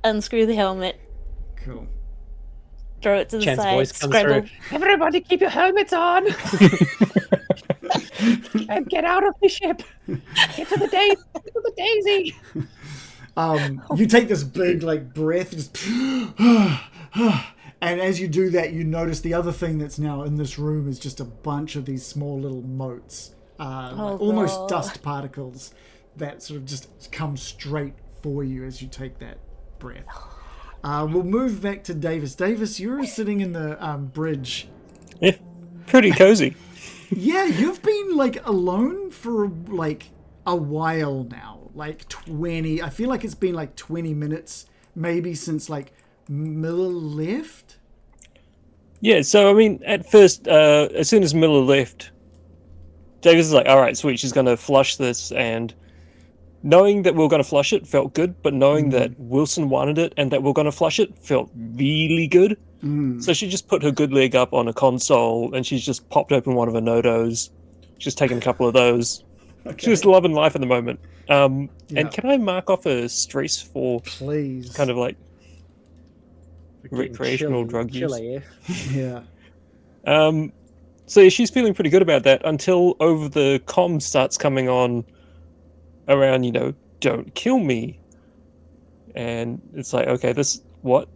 unscrew the helmet, Cool. throw it to the Chan's side, voice comes scrabble. through. Everybody keep your helmets on and get out of the ship. Get to the daisy. You take this big like breath, just and as you do that, you notice the other thing that's now in this room is just a bunch of these small little motes, like almost God. dust particles that sort of just come straight for you as you take that breath. We'll move back to Davis. Davis, you're sitting in the bridge. Yeah, pretty cozy. Yeah, you've been like alone for like a while now, like 20. I feel like it's been like 20 minutes maybe since like Miller left. Yeah, so I mean, at first, as soon as Miller left, Davis is like, all right, sweet, she's going to flush this, and knowing that we were going to flush it felt good, but knowing that Wilson wanted it and that we are going to flush it felt really good. So she just put her good leg up on a console, and she's just popped open one of her Nodos. She's taken a couple of those. Okay. She's just loving life at the moment. Yeah. And can I mark off a stress for Please. kind of like Getting recreational drug chill use? AF. Yeah. So yeah, she's feeling pretty good about that until over the comm starts coming on around, don't kill me. And it's like, okay, what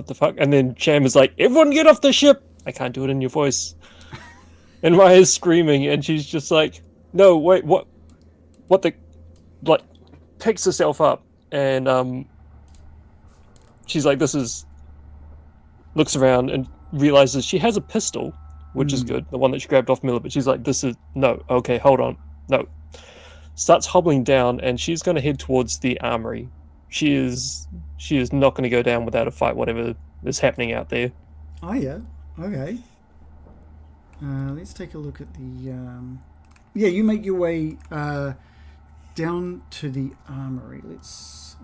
the fuck? And then Cham is like, everyone get off the ship! I can't do it in your voice. And Raya's screaming, and she's just like, no, wait, what the, like, picks herself up, and she's like, looks around and realizes she has a pistol, which is good, the one that she grabbed off Miller, but she's like, okay, hold on, no. Starts hobbling down, and she's going to head towards the armory. She is not going to go down without a fight, whatever is happening out there. Oh yeah. Okay. Let's take a look at the. Yeah, you make your way down to the armory. Let's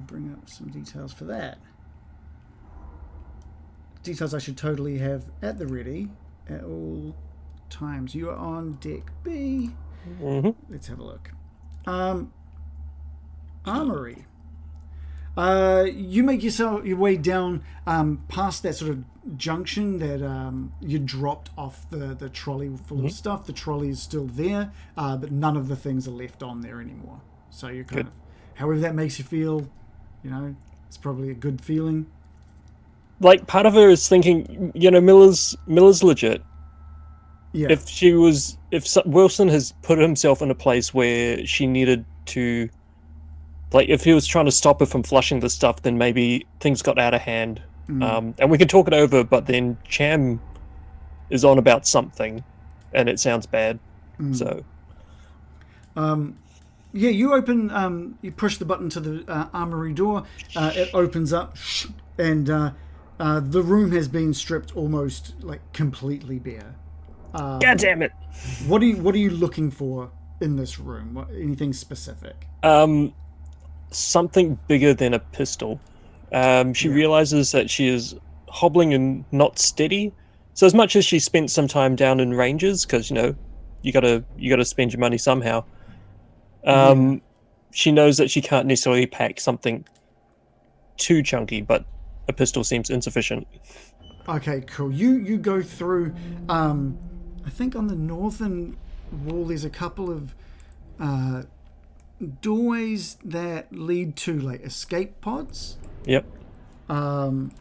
bring up some details for that. details I should totally have at the ready at all times. You are on deck B. Mm-hmm. Let's have a look. Armory. You make your way down past that sort of junction that you dropped off the trolley full of stuff. The trolley is still there, but none of the things are left on there anymore. So you're kind of, however that makes you feel, it's probably a good feeling. Like, part of her is thinking, Miller's legit. Yeah. If Wilson has put himself in a place where she needed to, like, if he was trying to stop her from flushing the stuff, then maybe things got out of hand. And we can talk it over, but then Cham is on about something, and it sounds bad. So, yeah, you open, you push the button to the armory door. It opens up, and the room has been stripped almost like completely bare. God damn it! What are you looking for in this room? Anything specific? Something bigger than a pistol. She realizes that she is hobbling and not steady. So as much as she spent some time down in ranges, because you gotta spend your money somehow. She knows that she can't necessarily pack something too chunky, but a pistol seems insufficient. Okay, cool. You go through. I think on the northern wall there's a couple of doorways that lead to like escape pods. Yep. From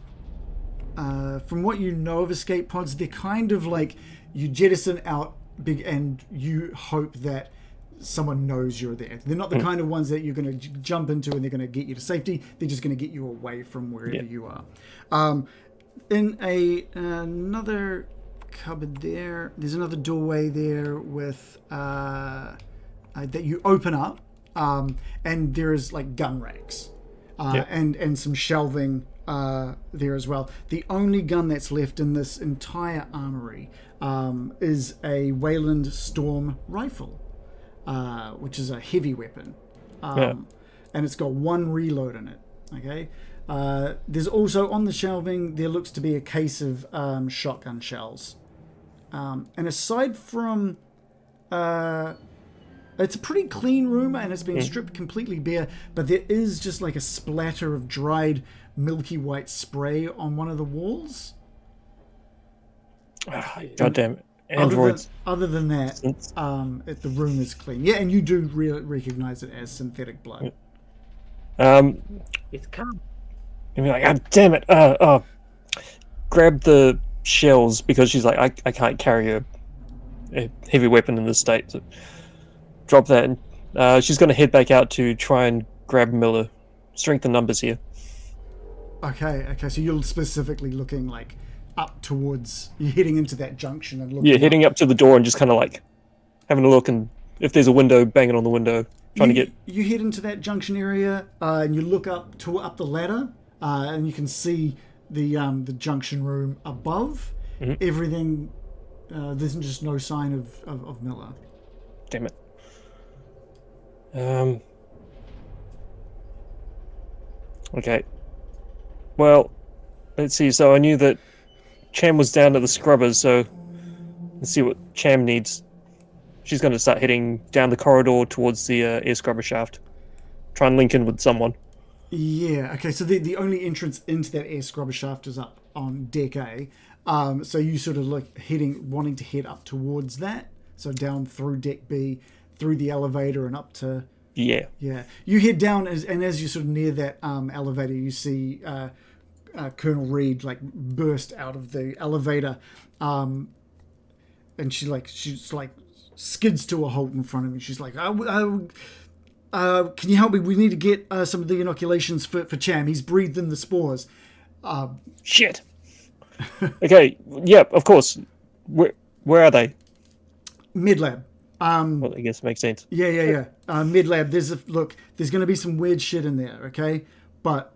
what you know of escape pods, they're kind of like you jettison out big and you hope that someone knows you're there. They're not the kind of ones that you're going to jump into and they're going to get you to safety. They're just going to get you away from wherever you are. In another cupboard there's another doorway there with that you open up, and there is like gun racks and some shelving there as well. The only gun that's left in this entire armory is a Wayland Storm rifle, which is a heavy weapon, and it's got one reload in it. Okay. There's also on the shelving there looks to be a case of shotgun shells, and aside from it's a pretty clean room and it's been stripped completely bare, but there is just like a splatter of dried milky white spray on one of the walls. God damn it. Androids. Other than that, the room is clean. Yeah, and you do recognize it as synthetic blood. It's calm. And be like, God damn it! Grab the shells, because she's like, I can't carry a heavy weapon in this state. So drop that. And, she's going to head back out to try and grab Miller. Strength in numbers here. Okay. So you're specifically looking like up towards. You're heading into that junction and looking. Yeah, heading up to the door and just kind of like having a look, and if there's a window, banging on the window, trying to get. You head into that junction area and you look up the ladder. And you can see the junction room above. Everything, there's just no sign of Miller. Damn it. Okay. Well, let's see. So I knew that Cham was down at the scrubbers, so let's see what Cham needs. She's going to start heading down the corridor towards the air scrubber shaft. Try and link in with someone. Yeah, okay, so the only entrance into that air scrubber shaft is up on deck A. So you sort of like wanting to head up towards that. So down through deck B, through the elevator and up to... Yeah. Yeah. You head down, and as you sort of near that elevator, you see Colonel Reed like burst out of the elevator. And she's like skids to a halt in front of him. She's like, can you help me? We need to get some of the inoculations for Cham. He's breathed in the spores. Shit. Okay. Yeah, of course. Where are they? Mid-lab. Well, I guess it makes sense. Yeah. Mid-lab. There's going to be some weird shit in there, okay? But...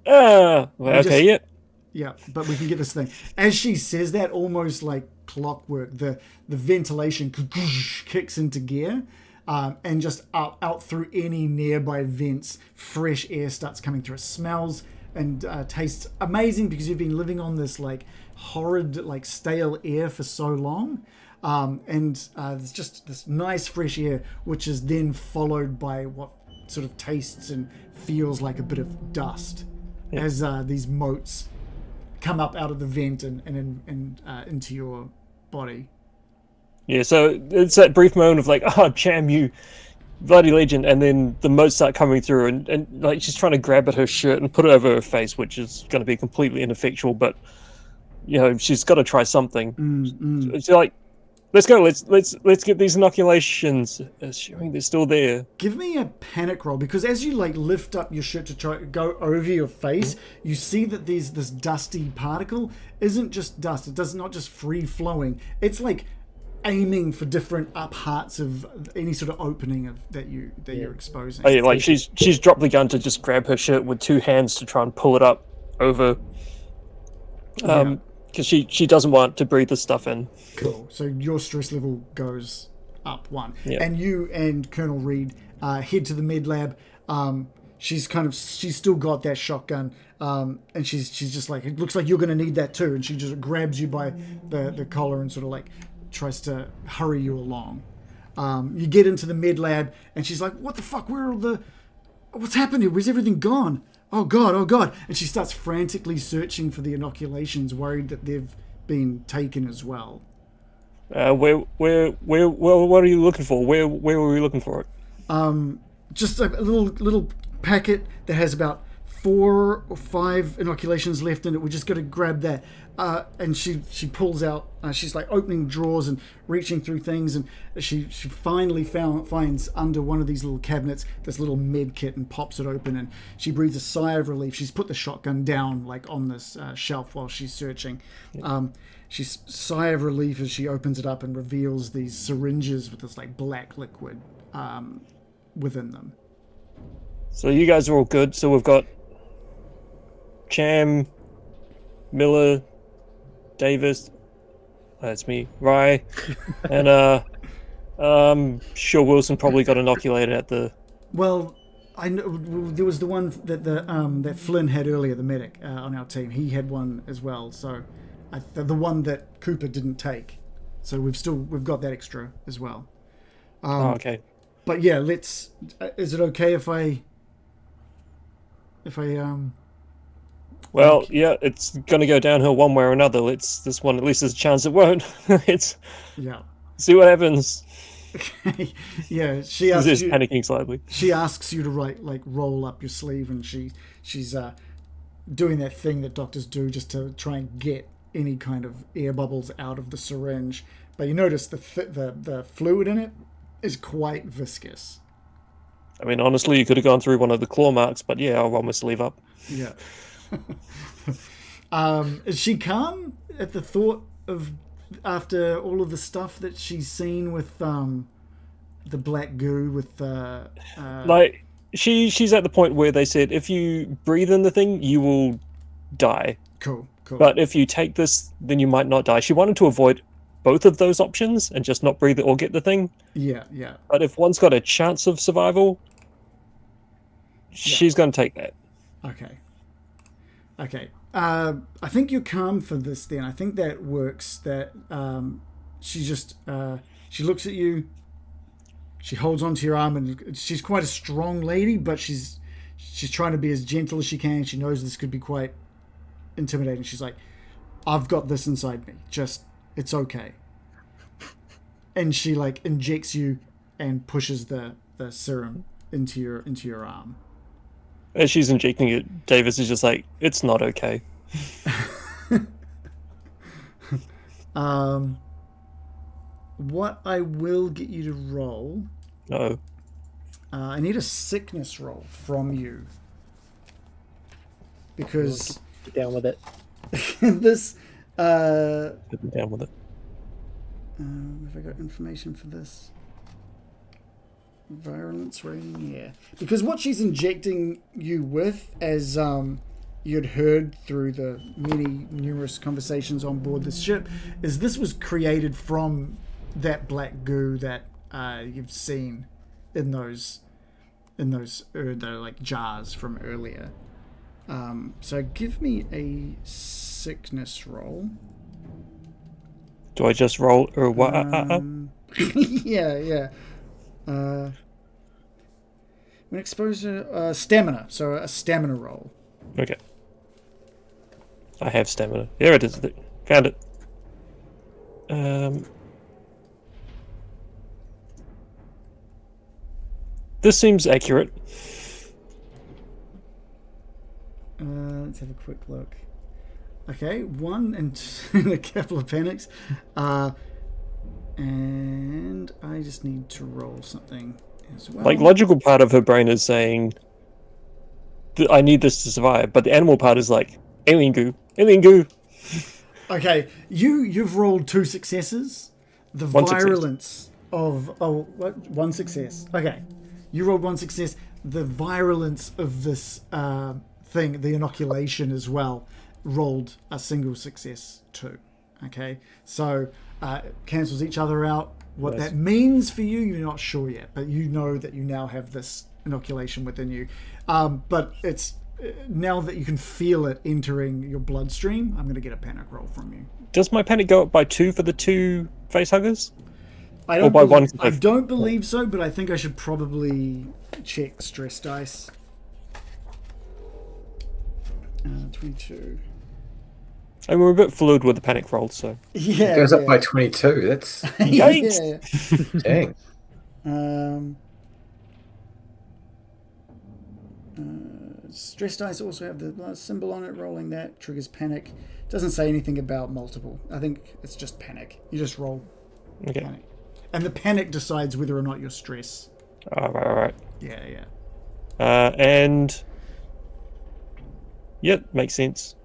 okay, Yeah, but we can get this thing. As she says that, almost like clockwork, the ventilation kicks into gear. And just out through any nearby vents, fresh air starts coming through. It smells and tastes amazing because you've been living on this like horrid, like stale air for so long. And there's just this nice fresh air, which is then followed by what sort of tastes and feels like a bit of dust as these motes come up out of the vent and into your body. Yeah, so it's that brief moment of like, oh, Cham, you bloody legend, and then the motes start coming through, and like she's trying to grab at her shirt and put it over her face, which is going to be completely ineffectual, but you know she's got to try something. She's like, let's go, let's get these inoculations, assuming they're still there. Give me a panic roll, because as you like lift up your shirt to try to go over your face, you see that there's this dusty particle isn't just dust. It does not just free flowing. It's like aiming for different parts of any sort of opening of that you're exposing. Oh, yeah, like she's dropped the gun to just grab her shirt with two hands to try and pull it up over, because she doesn't want to breathe the stuff in. Cool. So your stress level goes up one, Yep. and you and Colonel Reed head to the med lab. She's still got that shotgun, and she's just like, it looks like you're going to need that too, and she just grabs you by the collar and sort of like tries to hurry you along. You get into the med lab, and she's like, "What the fuck? What's happened here? Where's everything gone? Oh god!" And she starts frantically searching for the inoculations, worried that they've been taken as well. Where what are you looking for? Where were we looking for it? Just a little packet that has about 4 or 5 inoculations left in it. We just got to grab that. And she pulls out. She's like opening drawers and reaching through things, and she finally finds under one of these little cabinets this little med kit and pops it open, and she breathes a sigh of relief. She's put the shotgun down like on this shelf while she's searching. She's sigh of relief as she opens it up and reveals these syringes with this like black liquid within them. So you guys are all good. So we've got Cham, Miller, Davis, that's me, Rye, and sure Wilson probably got inoculated at the... Well, I know there was the one that that Flynn had earlier, the medic on our team. He had one as well. So the one that Cooper didn't take. So we've got that extra as well. okay. But yeah, let's. Is it okay if I? Well, yeah, it's gonna go downhill one way or another. This one, at least there's a chance it won't. Yeah. See what happens. Okay. Yeah, she asks She's you. panicking slightly. She asks you to roll up your sleeve, and she's doing that thing that doctors do just to try and get any kind of air bubbles out of the syringe. But you notice the fluid in it is quite viscous. I mean, honestly, you could have gone through one of the claw marks, but yeah, I'll roll my sleeve up. Yeah. Is she calm at the thought of, after all of the stuff that she's seen with the black goo with like she's at the point where they said if you breathe in the thing you will die. Cool. But if you take this, then you might not die. She wanted to avoid both of those options and just not breathe it or get the thing. Yeah. But if one's got a chance of survival, she's going to take that. Okay. I think you're calm for this then. I think that works. That she looks at you, she holds onto your arm, and she's quite a strong lady, but she's trying to be as gentle as she can. She knows this could be quite intimidating. She's like, I've got this inside me. Just, it's okay. And she like injects you and pushes the serum into your arm. As she's injecting it, Davis is just like, it's not okay. What I will get you to roll. No. I need a sickness roll from you. Because Get down with it. this Get down with it. have I got information for this? Violence rating, yeah. Because what she's injecting you with, as you'd heard through the numerous conversations on board the ship, is this was created from that black goo that you've seen in those like jars from earlier. So give me a sickness roll. Do I just roll or what? Yeah. When exposed to stamina, so a stamina roll. Okay. I have stamina. There it is. Found it. This seems accurate. Let's have a quick look. Okay, 1 and 2, a couple of panics. And I just need to roll something as well. Like, logical part of her brain is saying, I need this to survive, but the animal part is like, alien goo. Okay, you've rolled 2 successes. The One success. virulence of one success. Okay, you rolled 1 success. The virulence of this thing, the inoculation as well, rolled a single success too. Okay, so cancels each other out. What Nice. that means for you, you're not sure yet, but you know that you now have this inoculation within you. But it's now that you can feel it entering your bloodstream, I'm going to get a panic roll from you. Does my panic go up by 2 for the 2 face huggers? I don't, by one I cliff. don't believe so, but I think I should probably check stress dice. 22. And we're a bit fluid with the panic roll, so. Yeah. It goes up by 22. That's Yikes. Yeah. dang. Stress dice also have the symbol on it. Rolling that triggers panic. Doesn't say anything about multiple. I think it's just panic. You just roll Okay. panic. And the panic decides whether or not you're stressed. All right. Yeah. And. Yep, makes sense.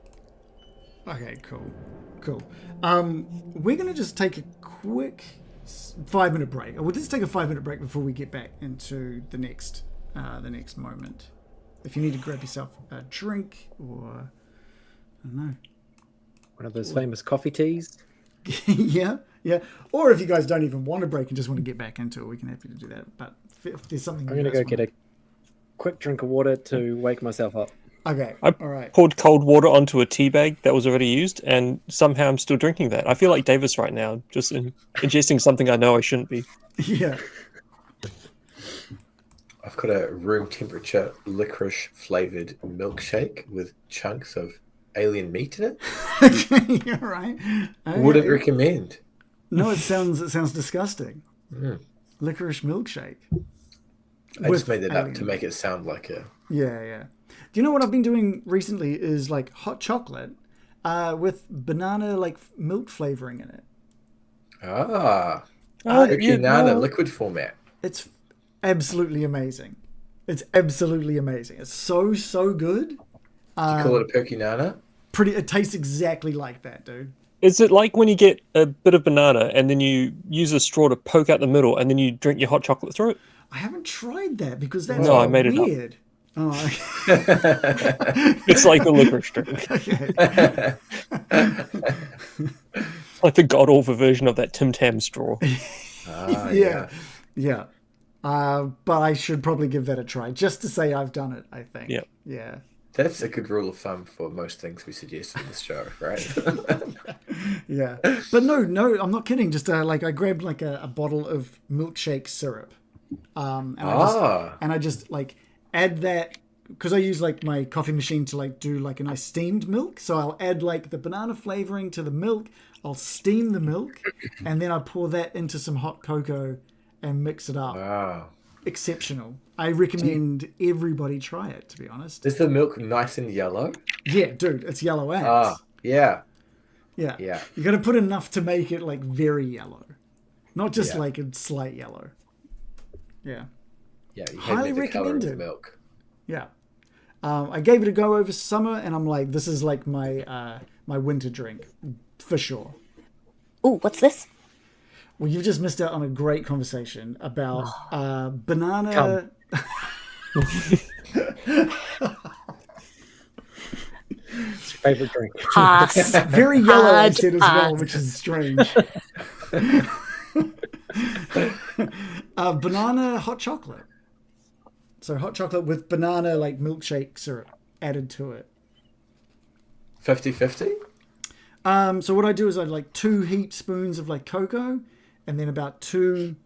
Okay, cool. We're going to just take a quick 5-minute break. We'll just take a 5-minute break before we get back into the next moment. If you need to grab yourself a drink or, I don't know. One of those famous coffee teas. yeah. Or if you guys don't even want a break and just want to get back into it, we can happy to do that. But if there's something I'm going to go get a quick drink of water to wake myself up. Okay, I all right. poured cold water onto a tea bag that was already used, and somehow I'm still drinking that. I feel like Davis right now, just ingesting something I know I shouldn't be. Yeah. I've got a room temperature licorice flavored milkshake with chunks of alien meat in it. Okay, all right. Okay. Wouldn't recommend. No, it sounds disgusting. Mm. Licorice milkshake. I With just made it up alien to make it sound like a. Yeah. Do you know what I've been doing recently is like hot chocolate with banana like milk flavoring in it. Banana liquid format. It's absolutely amazing. It's so good. You call it a perkinana? It tastes exactly like that, dude. Is it like when you get a bit of banana and then you use a straw to poke out the middle and then you drink your hot chocolate through it? I haven't tried that because that's No, I made it up. weird. Oh, It's like the licorice drink. okay. Like the god awful version of that Tim Tam straw. Yeah. But I should probably give that a try just to say I've done it, I think. Yep. Yeah. That's a good rule of thumb for most things we suggest in this show, right? Yeah. But no, I'm not kidding. Just I grabbed like a bottle of milkshake syrup. And I just like add that because I use like my coffee machine to like do like a nice steamed milk. So I'll add like the banana flavoring to the milk. I'll steam the milk and then I pour that into some hot cocoa and mix it up. Wow. Exceptional. I recommend everybody try it, to be honest. Is the milk nice and yellow? Yeah, dude, it's yellow as. Yeah. Yeah. Yeah. You got to put enough to make it like very yellow. Not just Yeah. like a slight yellow. Yeah. Yeah, you Highly had the color of the recommended. milk. Yeah. I gave it a go over summer and I'm like, this is like my my winter drink for sure. Ooh, what's this? Well, you've just missed out on a great conversation about banana. It's your favorite drink. Pass. Very yellow, I Hard said as well, pass. which is strange. Banana hot chocolate. So hot chocolate with banana like milkshake syrup. added to it. 50-50? So what I do is I like 2 heaped spoons of like cocoa, and then about 2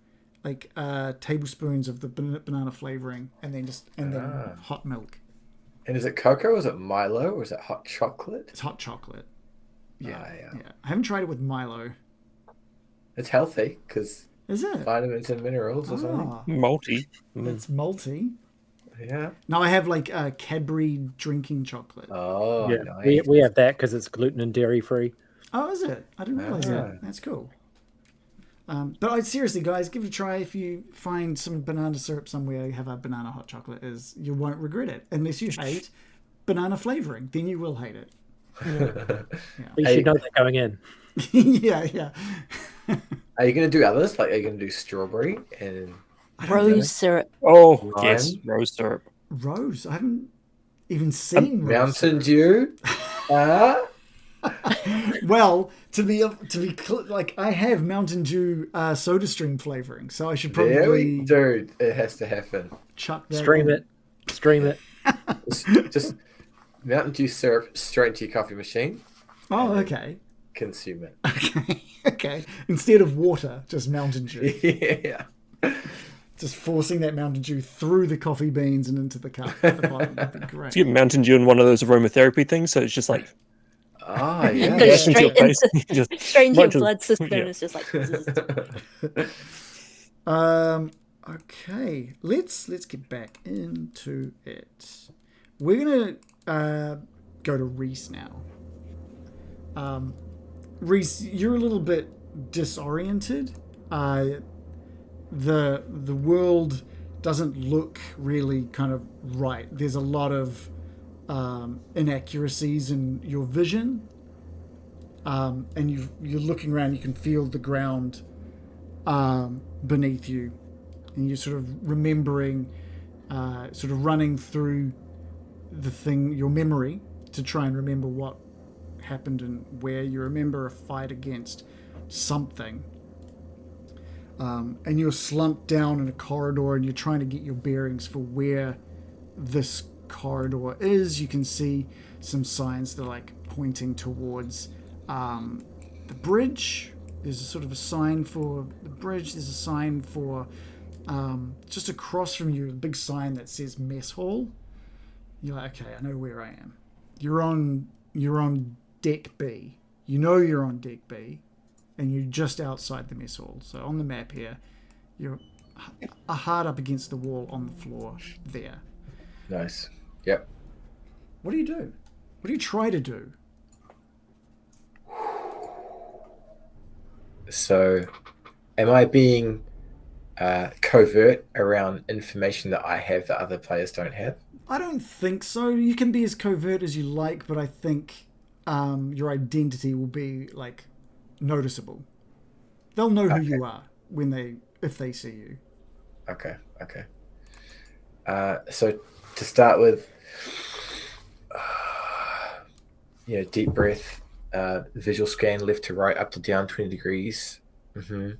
like tablespoons of the banana flavoring, and then hot milk. And is it cocoa, or is it Milo, or is it hot chocolate? It's hot chocolate. Yeah. Yeah. I haven't tried it with Milo. It's healthy because Is it? vitamins and minerals or something. Ah, Malty. it's malty. Yeah. No, I have like Cadbury drinking chocolate. Oh, Yeah, nice. we have that because it's gluten and dairy free. Oh, is it? I didn't realize that. That's cool. But I'd seriously, guys, give it a try. If you find some banana syrup somewhere, have a banana hot chocolate. You won't regret it. Unless you hate banana flavoring, then you will hate it. You should know that going in. yeah. Are you going to do others? Like, are you going to do strawberry and Rose syrup. Oh, Lime. yes, rose syrup. Rose? I haven't even seen rose Mountain syrup. Dew? Ah? Well, to be like, I have Mountain Dew Soda Stream flavoring, so I should probably Dude, it has to happen. chuck that Stream in. it. Just Mountain Dew syrup straight into your coffee machine. Oh, okay. Consume it. Okay. Instead of water, just Mountain Dew. Yeah. Just forcing that Mountain Dew through the coffee beans and into the cup at the bottom. That'd be great. You get Mountain Dew in one of those aromatherapy things, so it's just like Ah, yeah. Goes gas into your straight face. into, Just straight into your right to the- blood system. yeah. And it's just like, Okay. Let's get back into it. We're gonna go to Reece now. Reece, you're a little bit disoriented. The world doesn't look really kind of right. There's a lot of inaccuracies in your vision, and you're looking around. You can feel the ground beneath you, and you're sort of remembering, sort of running through your memory to try and remember what happened and where. You remember a fight against something, and you're slumped down in a corridor, and you're trying to get your bearings for where this corridor is. You can see some signs that are like pointing towards the bridge. There's a sort of a sign for the bridge. There's a sign for just across from you, a big sign that says mess hall. You're like, okay, I know where I am. You're on deck B. You know you're on deck B, and you're just outside the mess hall. So on the map here, you're hard up against the wall on the floor there. Nice. Yep. What do you do? What do you try to do? So, am I being covert around information that I have that other players don't have? I don't think so. You can be as covert as you like, but I think your identity will be like noticeable. They'll know who you are if they see you. Okay. So to start with, deep breath, visual scan, left to right, up to down, 20 degrees. We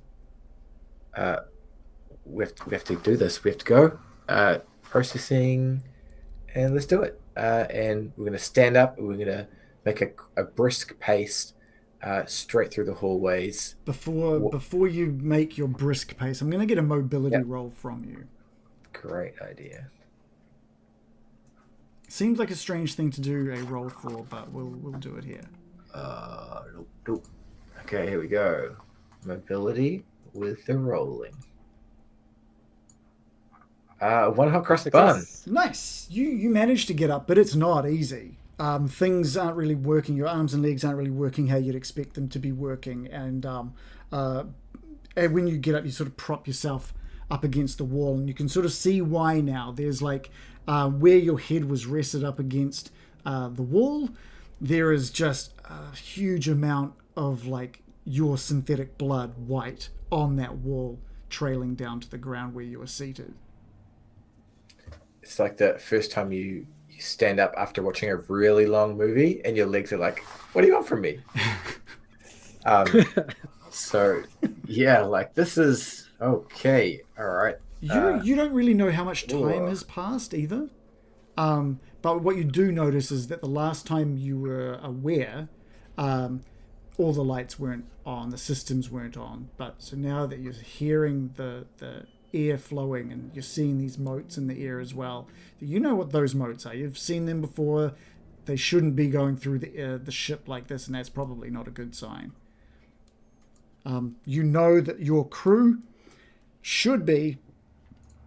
have to do this. We have to go. Processing, and let's do it. And we're going to stand up. We're going to make a brisk pace straight through the hallways. Before you make your brisk pace, I'm going to get a mobility roll from you. Great idea. Seems like a strange thing to do a roll for, but we'll do it here. Nope. Okay, here we go. Mobility with the rolling. One hot cross bun. Nice. You managed to get up, but it's not easy. Things aren't really working. Your arms and legs aren't really working how you'd expect them to be working. And when you get up, you sort of prop yourself up against the wall, and you can sort of see why now. There's like where your head was rested up against the wall, there is just a huge amount of like your synthetic blood, white, on that wall, trailing down to the ground where you were seated. It's like the first time you stand up after watching a really long movie and your legs are like, what do you want from me? So yeah, like this is but You don't really know how much time has passed either. But But what you do notice is that the last time you were aware, all the lights weren't on, the systems weren't on. But so now that you're hearing the air flowing and you're seeing these motes in the air as well, you know what those motes are. You've seen them before. They shouldn't be going through the ship like this, and that's probably not a good sign. You know that your crew should be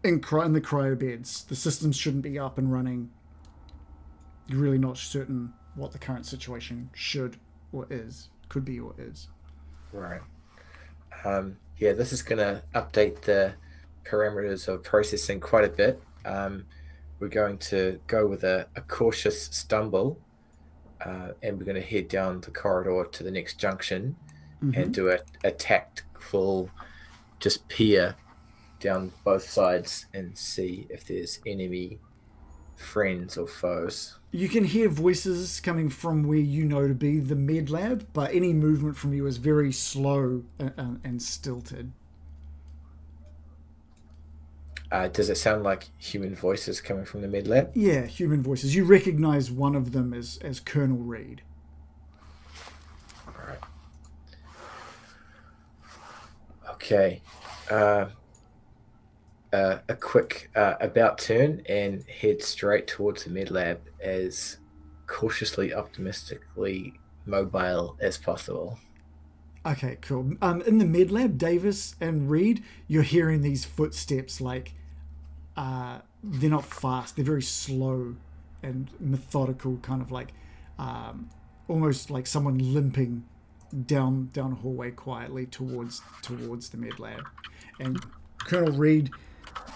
in the cryo beds. The systems shouldn't be up and running. You're really not certain what the current situation could be or is. Right. Yeah, this is going to update the parameters of processing quite a bit. We're going to go with a cautious stumble, and we're going to head down the corridor to the next junction and do a tactful just peer down both sides and see if there's enemy friends or foes. You can hear voices coming from where you know to be the med lab, but any movement from you is very slow and stilted. Does it sound like human voices coming from the med lab? Yeah, human voices. You recognize one of them as Colonel Reed. All right. Okay. A quick about turn and head straight towards the med lab as cautiously optimistically mobile as possible. Okay, cool. In the med lab, Davis and Reed, you're hearing these footsteps like they're not fast, they're very slow and methodical, kind of like almost like someone limping down a hallway quietly towards the med lab. And Colonel Reed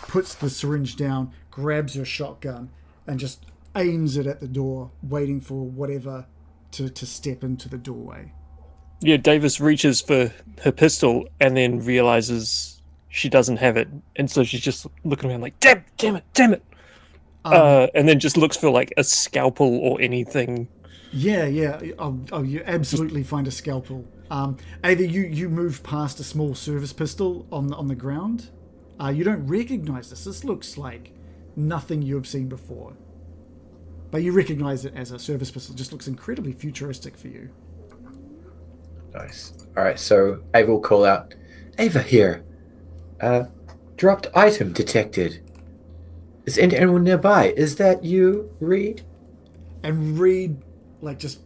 puts the syringe down, grabs her shotgun, and just aims it at the door, waiting for whatever to step into the doorway. Yeah, Davis reaches for her pistol and then realizes she doesn't have it, and so she's just looking around like, damn it. And then just looks for like a scalpel or anything. Yeah. You absolutely find a scalpel. Either you move past a small service pistol on the ground. You don't recognize this. This looks like nothing you have seen before. But you recognize it as a service pistol. It just looks incredibly futuristic for you. Nice. All right, so Ava will call out, Ava here. Dropped item detected. Is anyone nearby? Is that you, Reed? And Reed, just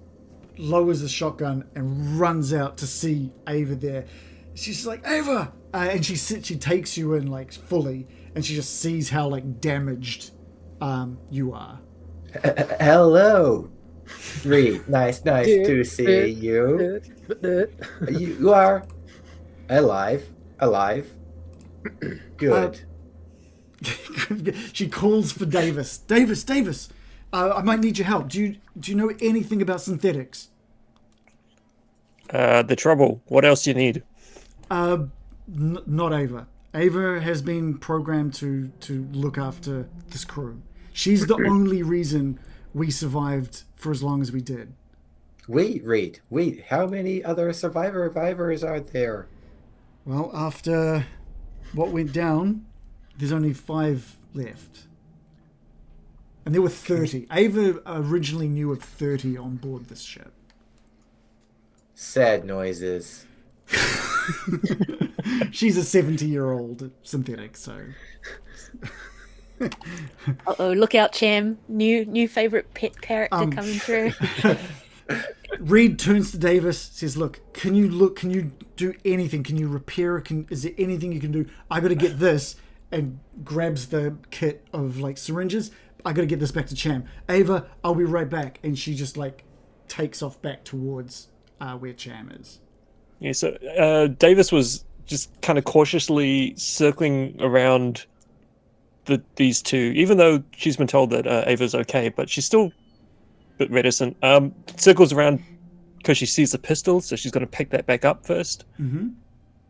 lowers the shotgun and runs out to see Ava there. She's like, Ava! And she takes you in, fully, and she just sees how, damaged you are. Hello, Reed. Nice to see you. You are alive. Good. She calls for Davis. Davis. I might need your help. Do you know anything about synthetics? The trouble. What else do you need? Not Ava. Ava has been programmed to look after this crew. She's the only reason we survived for as long as we did. Wait, Reed. How many other survivors are there? Well, after what went down, there's only 5 left. And there were 30. Ava originally knew of 30 on board this ship. Sad noises. She's a 70-year-old synthetic, so... Uh-oh, look out, Cham. New favourite pet character coming through. Reed turns to Davis, says, look, can you do anything? Can you repair? Is there anything you can do? I got to get this, and grabs the kit of, syringes. I got to get this back to Cham. Ava, I'll be right back. And she just, takes off back towards where Cham is. Yeah, so Davis was just kind of cautiously circling around these two, even though she's been told that Ava's okay, but she's still a bit reticent. Circles around because she sees the pistol, so she's going to pick that back up first. Mm-hmm.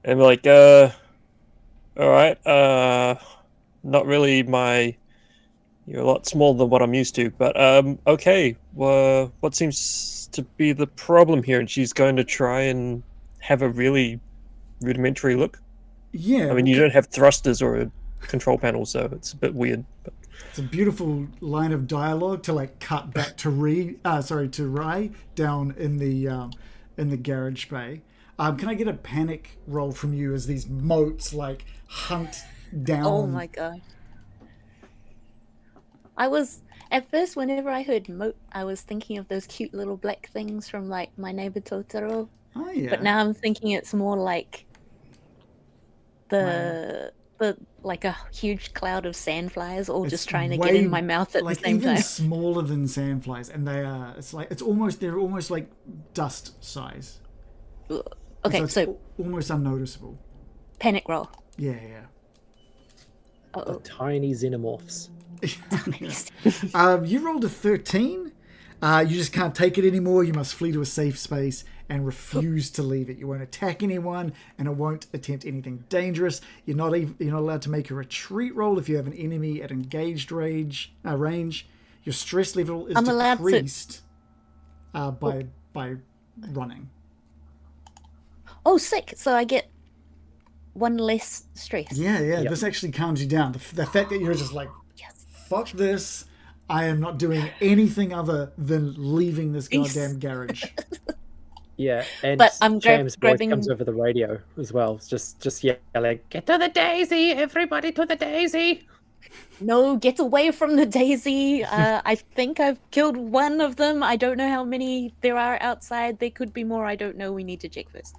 And we're like, all right, not really you're a lot smaller than what I'm used to, but okay, well, what seems to be the problem here? And she's going to try and have a really rudimentary look. Yeah. I mean, you don't have thrusters or a control panel, so it's a bit weird. But It's a beautiful line of dialogue to like cut back to Rye down in the garage bay. Can I get a panic roll from you as these motes like hunt down? Oh my god. I was at first, whenever I heard moat, I was thinking of those cute little black things from like My Neighbor Totoro. Oh yeah. But now I'm thinking it's more like the like a huge cloud of sandflies all just trying to get in my mouth at the same even time. smaller than sandflies, and they're almost like dust size. Okay, it's so almost unnoticeable. panic roll. Yeah. The tiny xenomorphs. You rolled a 13. You just can't take it anymore. You must flee to a safe space and refuse to leave it. You won't attack anyone, and it won't attempt anything dangerous. You're not allowed to make a retreat roll if you have an enemy at engaged range. Your stress level is decreased by running. Oh, sick! So I get one less stress. Yeah. Yep. This actually calms you down. The fact that you're just like, Yes. fuck this. I am not doing anything other than leaving this goddamn garage. Yeah, and But I'm Cham's voice grabbing- comes over the radio as well. It's just yelling, "Get to the Daisy! Everybody to the Daisy!" No, get away from the Daisy. I think I've killed one of them. I don't know how many there are outside. There could be more. I don't know. We need to check first.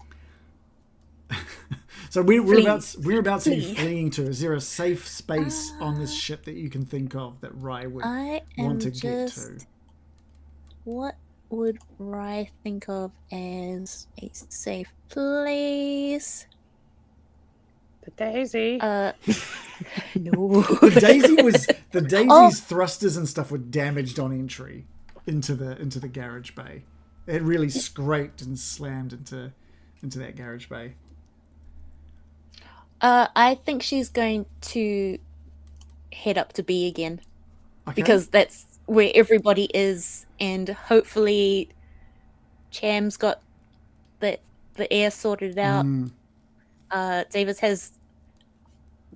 So whereabouts are you Flee. fleeing to? Is there a safe space on this ship that you can think of that Rye would I am want to just... get to? What would Rye think of as a safe place? The Daisy. No. The Daisy's thrusters and stuff were damaged on entry into the garage bay. It really scraped and slammed into that garage bay. I think she's going to head up to B again. Okay. Because that's where everybody is, and hopefully Cham's got the air sorted out. Davis has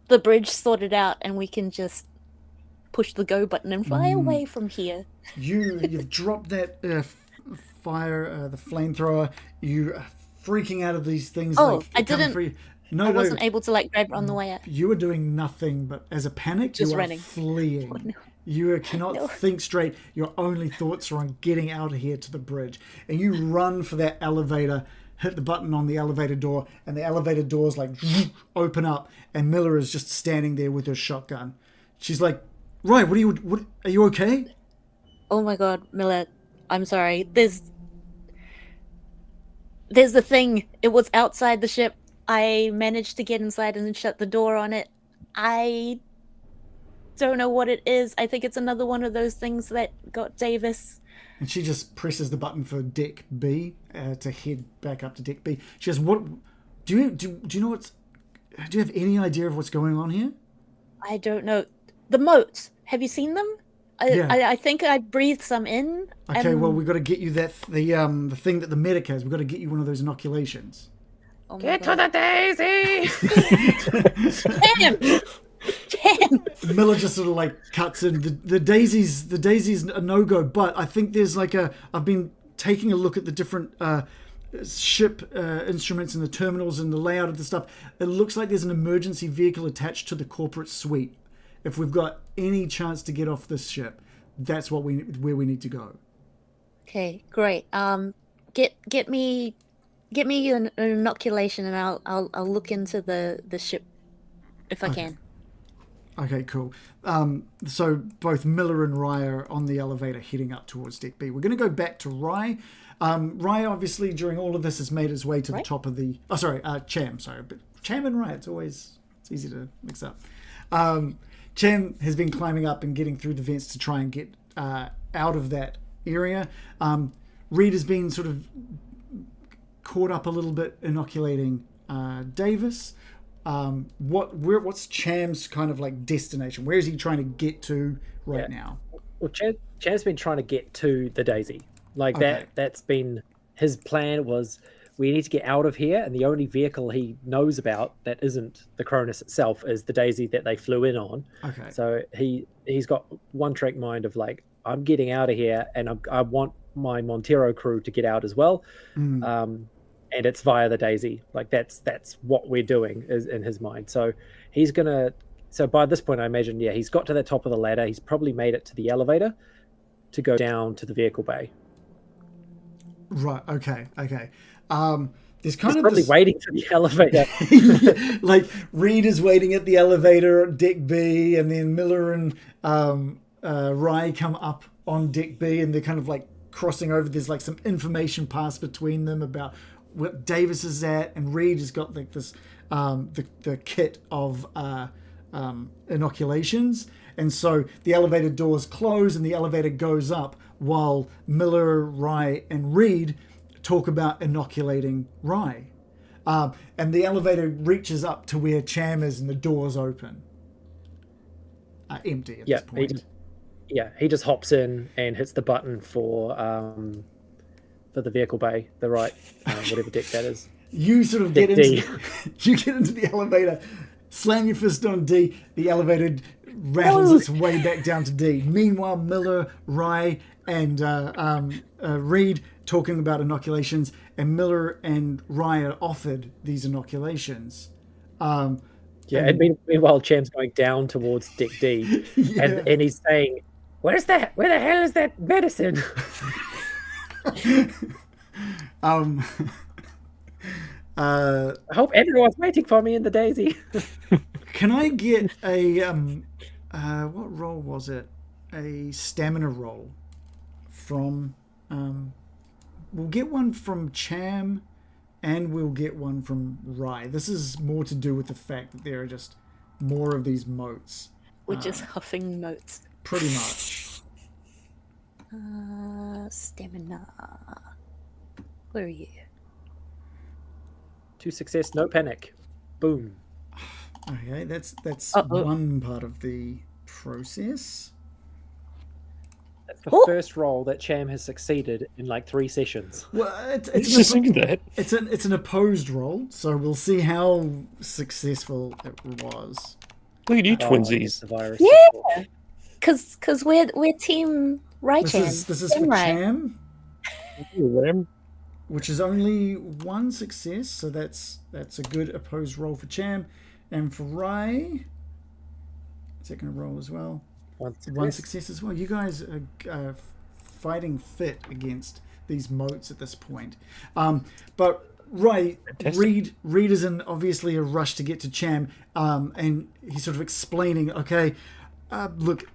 the bridge sorted out, and we can just push the go button and fly away from here. You've dropped that the flamethrower. You are freaking out of these things. Oh, like, I didn't- free. I wasn't able to like grab it on the way up. You were doing nothing, but as a panic, Just you are running. fleeing. Oh, no. You cannot think straight. Your only thoughts are on getting out of here to the bridge. And you run for that elevator, hit the button on the elevator door, and the elevator doors like open up, and Miller is just standing there with her shotgun. She's like, "Right, what are you okay?" Oh my god, Miller, I'm sorry. There's the thing. It was outside the ship. I managed to get inside and shut the door on it. I don't know what it is. I think it's another one of those things that got Davis. And she just presses the button for deck B to head back up to deck B. She goes, "What? Do you know what's? Do you have any idea of what's going on here?" I don't know. The motes. Have you seen them? Yeah. I think I breathed some in. Okay, well, we've got to get you the thing that the medic has. We've got to get you one of those inoculations. Oh my Get God. to the Daisy! Cham! Miller just sort of like cuts in. The Daisy's a no-go, but I think there's like I've been taking a look at the different ship instruments and the terminals and the layout of the stuff. It looks like there's an emergency vehicle attached to the corporate suite. If we've got any chance to get off this ship, that's where we need to go. Okay, great. Get me an inoculation, and I'll look into the ship if I can. Okay, cool. So both Miller and Rye are on the elevator heading up towards deck B. We're going to go back to Rye. Rye, obviously, during all of this has made his way to the top of the... Oh, sorry, Cham. Sorry, but Cham and Rye, it's easy to mix up. Cham has been climbing up and getting through the vents to try and get out of that area. Reed has been sort of caught up a little bit inoculating Davis. What's Cham's kind of like destination? Where is he trying to get to right now? Well, Cham's been trying to get to the Daisy. Like Okay. that's been his plan. Was we need to get out of here. And the only vehicle he knows about that isn't the Cronus itself is the Daisy that they flew in on. Okay. So he's got one track mind of like, I'm getting out of here, and I want my Montero crew to get out as well. And it's via the Daisy. Like that's what we're doing is in his mind. So he's gonna. So by this point, I imagine, he's got to the top of the ladder. He's probably made it to the elevator to go down to the vehicle bay. Right. Okay. There's He's probably waiting for the elevator. Like Reed is waiting at the elevator at Deck B, and then Miller and Rye come up on Deck B, and they're kind of like crossing over. There's like some information passed between them about what Davis is at, and Reed has got like this the kit of inoculations, and so the elevator doors close and the elevator goes up while Miller, Rye, and Reed talk about inoculating Rye. And the elevator reaches up to where Cham is, and the doors open. Empty at this point. He just hops in and hits the button for the vehicle bay, the right, whatever deck that is. You sort of get into the elevator, slam your fist on D, the elevator rattles its way back down to D. Meanwhile, Miller, Rye, and Reed talking about inoculations, and Miller and Rye are offered these inoculations. And meanwhile, Cham's going down towards Deck D, and he's saying, where the hell is that medicine? I hope everyone's waiting for me in the Daisy. Can I get a what roll was it? A stamina roll from we'll get one from Cham, and we'll get one from Rye. This is more to do with the fact that there are just more of these motes. We're just huffing motes. Pretty much. Stamina. Where are you? 2 success, no panic. Boom. Okay, that's one part of the process. That's the first roll that Cham has succeeded in like 3 sessions. Well, it's an opposed roll, so we'll see how successful it was. Look at you, twinsies. The virus. Yeah, because we're team Rye Cham. This is for Cham, which is only 1 success, so that's a good opposed roll for Cham, and for Rye, second roll as well. 1 success as well. You guys are fighting fit against these motes at this point. But Rye, Reed is in obviously a rush to get to Cham, and he's sort of explaining, okay, look,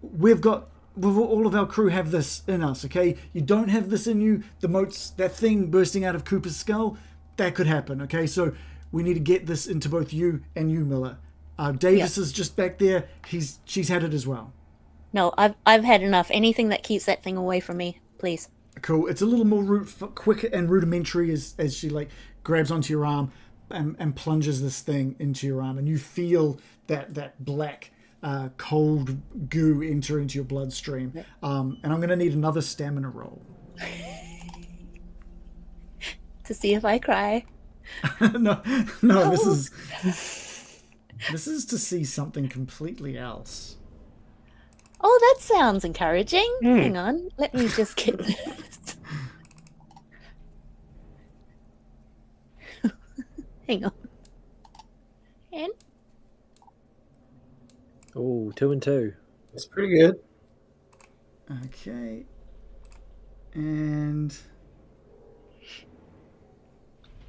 all of our crew have this in us, okay? You don't have this in you. The motes, that thing bursting out of Cooper's skull, that could happen, okay? So we need to get this into both you and you, Miller. Davis is just back there. She's had it as well. No, I've had enough. Anything that keeps that thing away from me, please. Cool. It's a little more quick and rudimentary as she like grabs onto your arm and plunges this thing into your arm, and you feel that black cold goo enter into your bloodstream. And I'm going to need another stamina roll to see if I cry. No. This is to see something completely else. Oh, that sounds encouraging. Hang on. Let me just get this. Hang on. And? Oh, 2 and 2. That's pretty good. Okay. And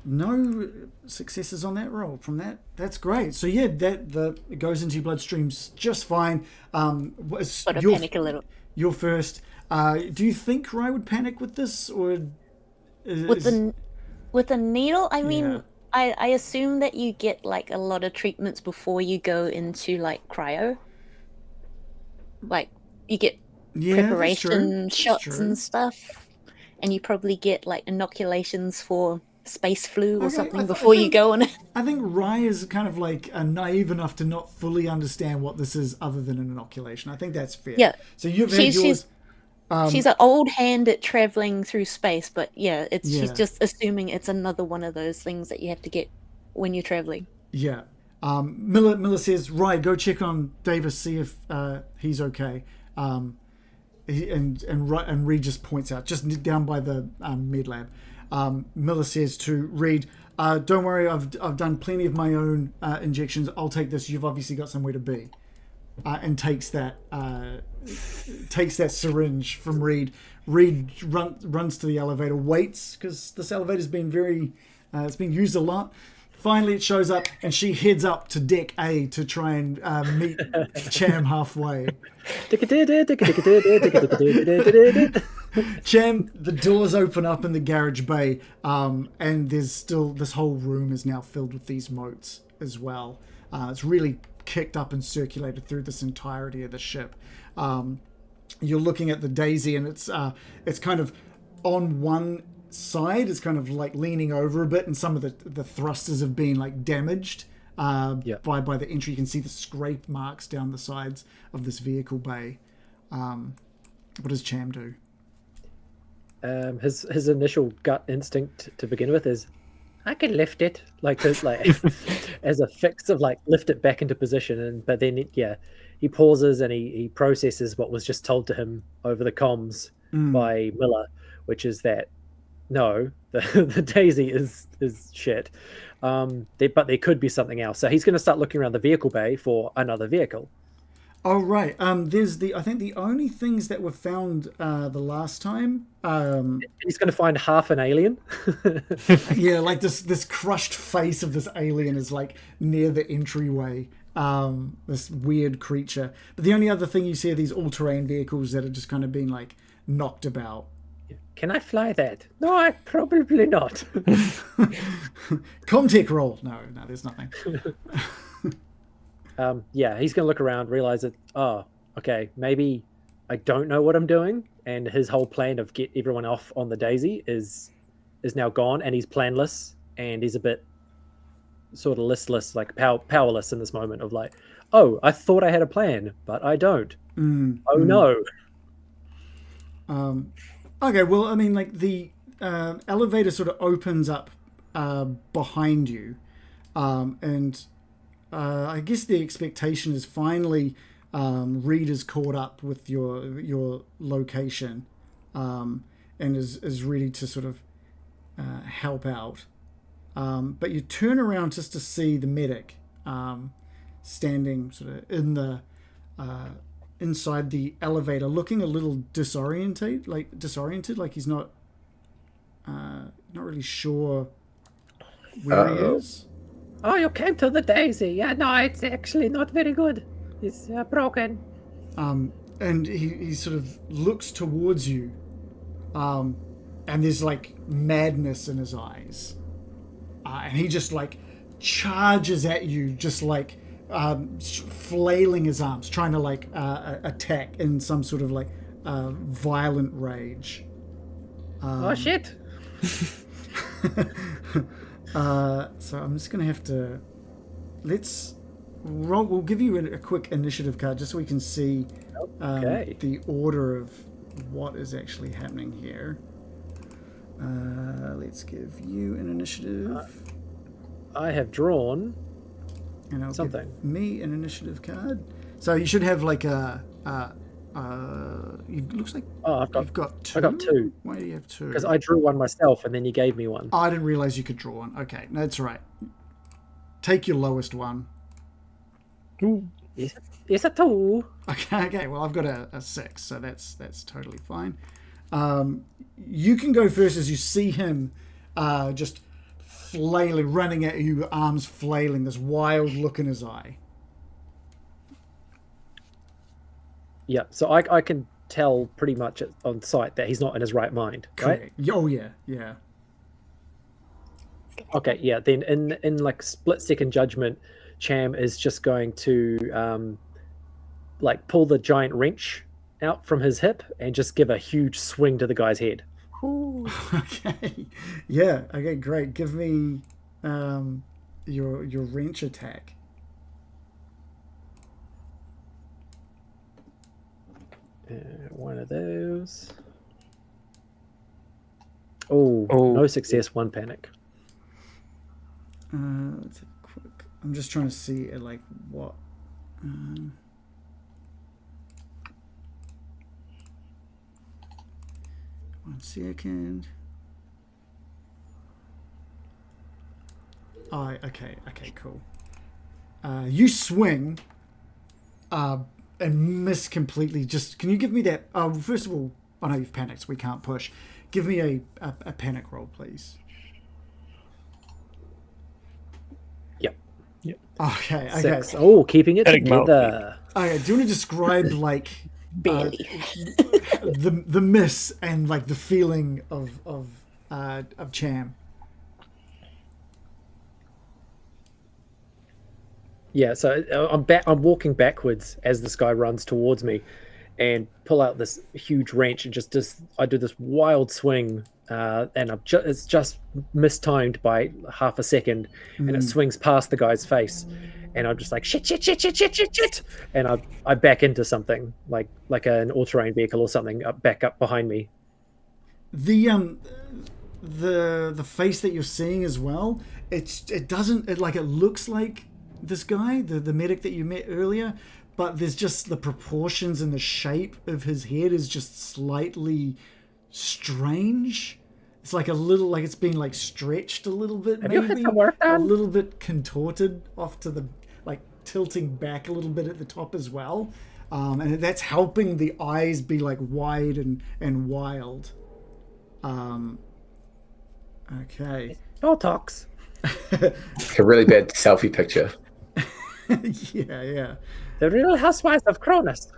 no successes on that roll from that. That's great. So yeah, it goes into your bloodstream just fine. But I panic a little. You're first. Do you think Rye would panic with this, or with the needle? I mean, I assume that you get like a lot of treatments before you go into like cryo. Like you get preparation shots and stuff, and you probably get like inoculations for space flu or something before you go on it. I think Rye is kind of like naive enough to not fully understand what this is other than an inoculation. I think that's fair. Yeah. So you've had yours. She's an old hand at traveling through space, but yeah, she's Yeah. just assuming it's another one of those things that you have to get when you're traveling. Yeah. Miller says, "Rye, go check on Davis, see if he's okay." And Reed just points out, just down by the med lab. Miller says to Reed, "Don't worry, I've done plenty of my own injections. I'll take this. You've obviously got somewhere to be." And takes that syringe from Reed. Reed runs to the elevator, waits because this elevator's been it's been used a lot. Finally, it shows up, and she heads up to deck A to try and meet Cham halfway. Cham, the doors open up in the garage bay, and there's still this whole room is now filled with these motes as well. It's really kicked up and circulated through this entirety of the ship. You're looking at the Daisy, and it's kind of on one side. It's kind of like leaning over a bit, and some of the thrusters have been like damaged by the entry. You can see the scrape marks down the sides of this vehicle bay. What does Cham do? His initial gut instinct to begin with is, I can lift it, like as a fix of like lift it back into position, but then he pauses and he processes what was just told to him over the comms by Miller, which is that no, the Daisy is shit, but there could be something else. So he's going to start looking around the vehicle bay for another vehicle. Oh right. There's I think the only things that were found the last time. He's going to find half an alien. Yeah, like this crushed face of this alien is like near the entryway. This weird creature. But the only other thing you see are these all-terrain vehicles that are just kind of being like knocked about. Can I fly that? No, I probably not. Comtech roll. No, there's nothing. He's going to look around, realize that, okay, maybe I don't know what I'm doing, and his whole plan of get everyone off on the Daisy is now gone, and he's planless, and he's a bit sort of listless, like powerless in this moment of like, oh, I thought I had a plan, but I don't. No. Okay, well, I mean, like the elevator sort of opens up behind you, and I guess the expectation is finally Reed is caught up with your location, and is ready to sort of help out. But you turn around just to see the medic standing sort of in the inside the elevator, looking a little disoriented, like he's not really sure where he is. Oh, you came to the Daisy. Yeah, no, it's actually not very good. It's broken. And he sort of looks towards you, and there's like madness in his eyes, and he just like charges at you, just like flailing his arms, trying to like attack in some sort of like violent rage. Oh shit! So I'm just gonna have to let's roll. We'll give you a quick initiative card just so we can see the order of what is actually happening here. Let's give you an initiative. I have drawn and I'll something. Give me an initiative card. So you should have like a. It looks like you've got two. I got two. Why do you have two? Because I drew one myself, and then you gave me one. Oh, I didn't realize you could draw one. Okay, that's right. Take your lowest one. Ooh. It's a 2. Okay. Well, I've got a 6, so that's totally fine. You can go first as you see him just flailing, running at you, arms flailing, this wild look in his eye. Yeah, so I can tell pretty much on sight that he's not in his right mind, right? Correct. Oh, yeah. Okay, yeah, then in like split-second judgment, Cham is just going to like pull the giant wrench out from his hip and just give a huge swing to the guy's head. Ooh. Okay. Yeah, okay, great. Give me your wrench attack. One of those. Oh, Oh. no success, one panic. Let's have a quick. I'm just trying to see like what. 1 second. Oh, okay, cool. You swing, and miss completely. Just can you give me that? First of all, I know you've panicked, so we can't push. Give me a panic roll, please. Yep. Okay. 6. Oh, keeping it Panic together. Okay. Do you want to describe like Barely. the miss and like the feeling of Cham? Yeah, so I'm walking backwards as this guy runs towards me, and pull out this huge wrench and I do this wild swing, and it's just mistimed by half a second, and it swings past the guy's face, and I'm just like shit, and I back into something like an all-terrain vehicle or something back up behind me. The face that you're seeing as well. It looks like this guy, the medic that you met earlier, but there's just the proportions and the shape of his head is just slightly strange. It's like a little, like it's been like stretched a little bit, Have you had maybe some work a done? little bit contorted off to the, like tilting back a little bit at the top as well, and that's helping the eyes be like wide and wild. Okay. Botox. A really bad selfie picture. Yeah. The Real Housewives of Cronus.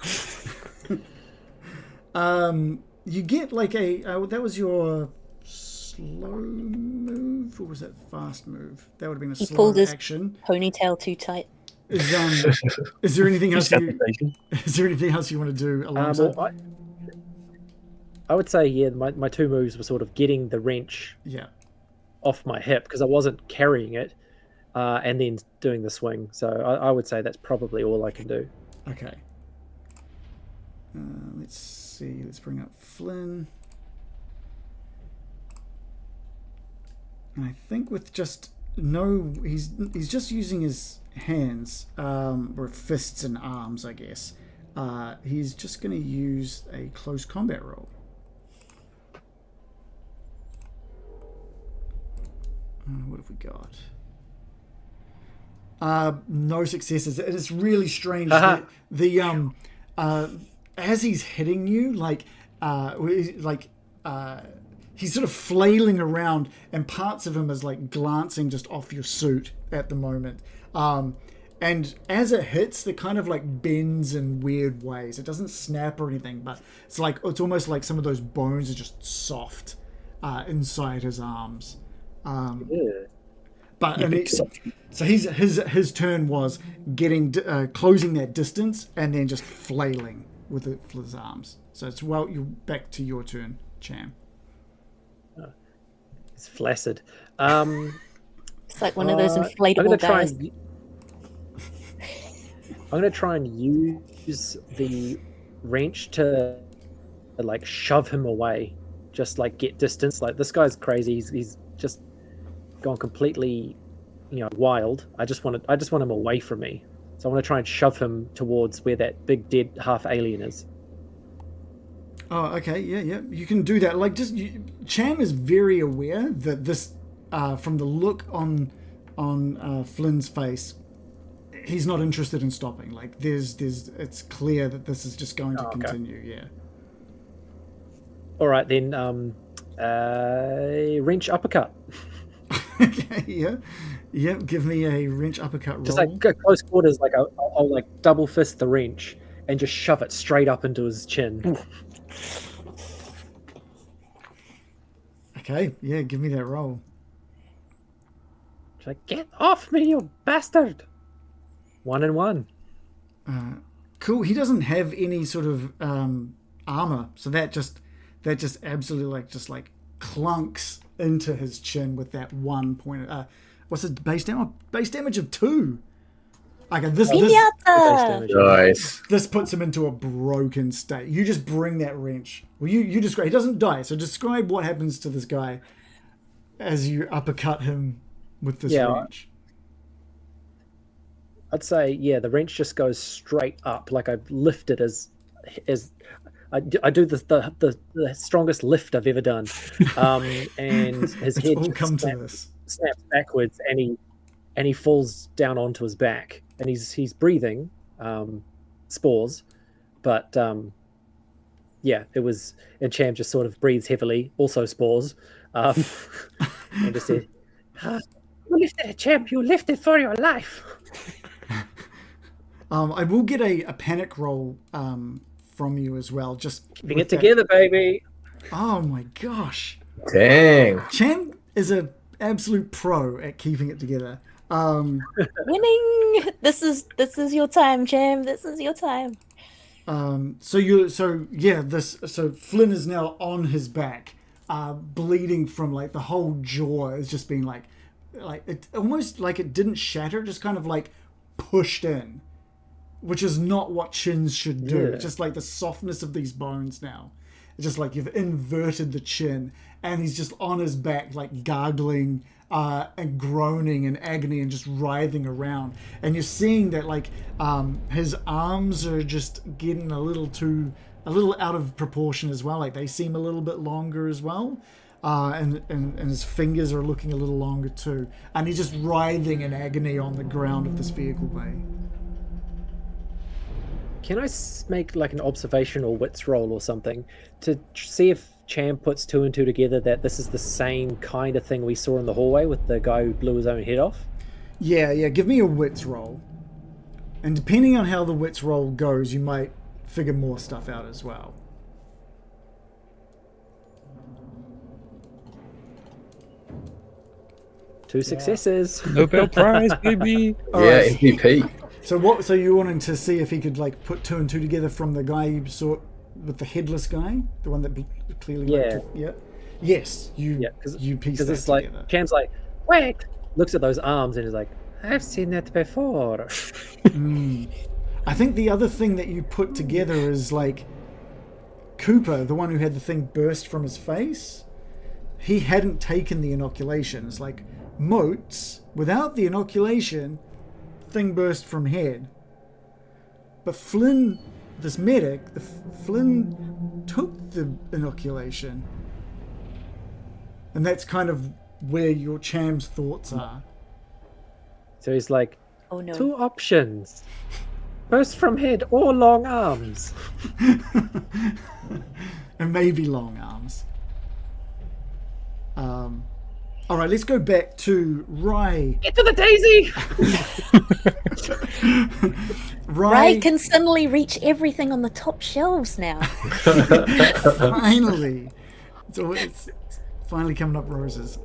You get like that was your slow move, or was that fast move? That would have been a He slow pulled his action. ponytail too tight. Is there anything else? Resuscitation. Is there anything else you want to do alongside? Well, I would say, yeah, my two moves were sort of getting the wrench Yeah. off my hip because I wasn't carrying it, and then doing the swing. So I would say that's probably all I can do. Okay. Let's see. Let's bring up Flynn. And I think with just he's just using his hands, or fists and arms, I guess. He's just going to use a close combat roll. What have we got? No successes. It's really strange. As he's hitting you, he's sort of flailing around, and parts of him is like glancing just off your suit at the moment. And as it hits, it kind of like bends in weird ways. It doesn't snap or anything, but it's almost like some of those bones are just soft inside his arms. But so his turn was getting closing that distance and then just flailing with his arms. So you're back to your turn, Cham. It's flaccid. It's like one of those inflatable guys. I'm going to try and use the wrench to like shove him away, just like get distance. Like this guy's crazy. He's just gone completely, wild. I just want him away from me. So I want to try and shove him towards where that big dead half alien is. Oh, okay, yeah. You can do that. Like, Cham is very aware that this, from the look on Flynn's face, he's not interested in stopping. Like, it's clear that this is just going to continue. Yeah. All right then. Wrench uppercut. Okay. Yeah. Give me a wrench uppercut roll. Just like close quarters. Like I'll like double fist the wrench and just shove it straight up into his chin. Okay. Yeah. Give me that roll. Just like, get off me, you bastard! 1 and 1. Cool. He doesn't have any sort of armor, so that just absolutely like clunks into his chin with that 1 point. What's the base damage? Base damage of 2. Okay, Pinata! Nice. this puts him into a broken state. You just bring that wrench. Well, you describe. He doesn't die, so describe what happens to this guy as you uppercut him with this wrench. I'd say, yeah, the wrench just goes straight up. Like I lift it as I do the strongest lift I've ever done, and his head all come to this. Snaps backwards, and he falls down onto his back, and he's breathing spores, but yeah, it was, and Cham just sort of breathes heavily, also spores, and just said, "You lifted it, Cham. You lifted for your life." I will get a panic roll from you as well. Just keeping it together, baby. Oh my gosh! Dang. Cham is an absolute pro at keeping it together. Winning. This is your time, Cham. This is your time. So Flynn is now on his back, bleeding from like the whole jaw is just being like it almost like it didn't shatter, just kind of like pushed in, which is not what chins should do. It's just like the softness of these bones now. It's just like you've inverted the chin, and he's just on his back, like gargling and groaning in agony and just writhing around. And you're seeing that like his arms are just getting a little out of proportion as well. Like they seem a little bit longer as well. And his fingers are looking a little longer too. And he's just writhing in agony on the ground of this vehicle bay. Can I make like an observation or wits roll or something to see if Cham puts two and two together that this is the same kind of thing we saw in the hallway with the guy who blew his own head off? Yeah, give me a wits roll. And depending on how the wits roll goes, you might figure more stuff out as well. Two successes. Nobel Prize, baby. Yeah, MVP. So you wanting to see if he could like put two and two together from the guy you saw with the headless guy, the one that clearly yes, you piece that it's together. Like Cham's like, wait, looks at those arms and is like, I've seen that before. I think the other thing that you put together is like Cooper, the one who had the thing burst from his face. He hadn't taken the inoculation. It's like motes without the inoculation, thing burst from head. But Flynn, this medic, Flynn took the inoculation, and that's kind of where your Cham's thoughts are. So he's like, oh no, two options: burst from head or long arms. And maybe long arms. All right, let's go back to Rye. Get to the daisy. Rye can suddenly reach everything on the top shelves now. Finally, it's finally coming up roses.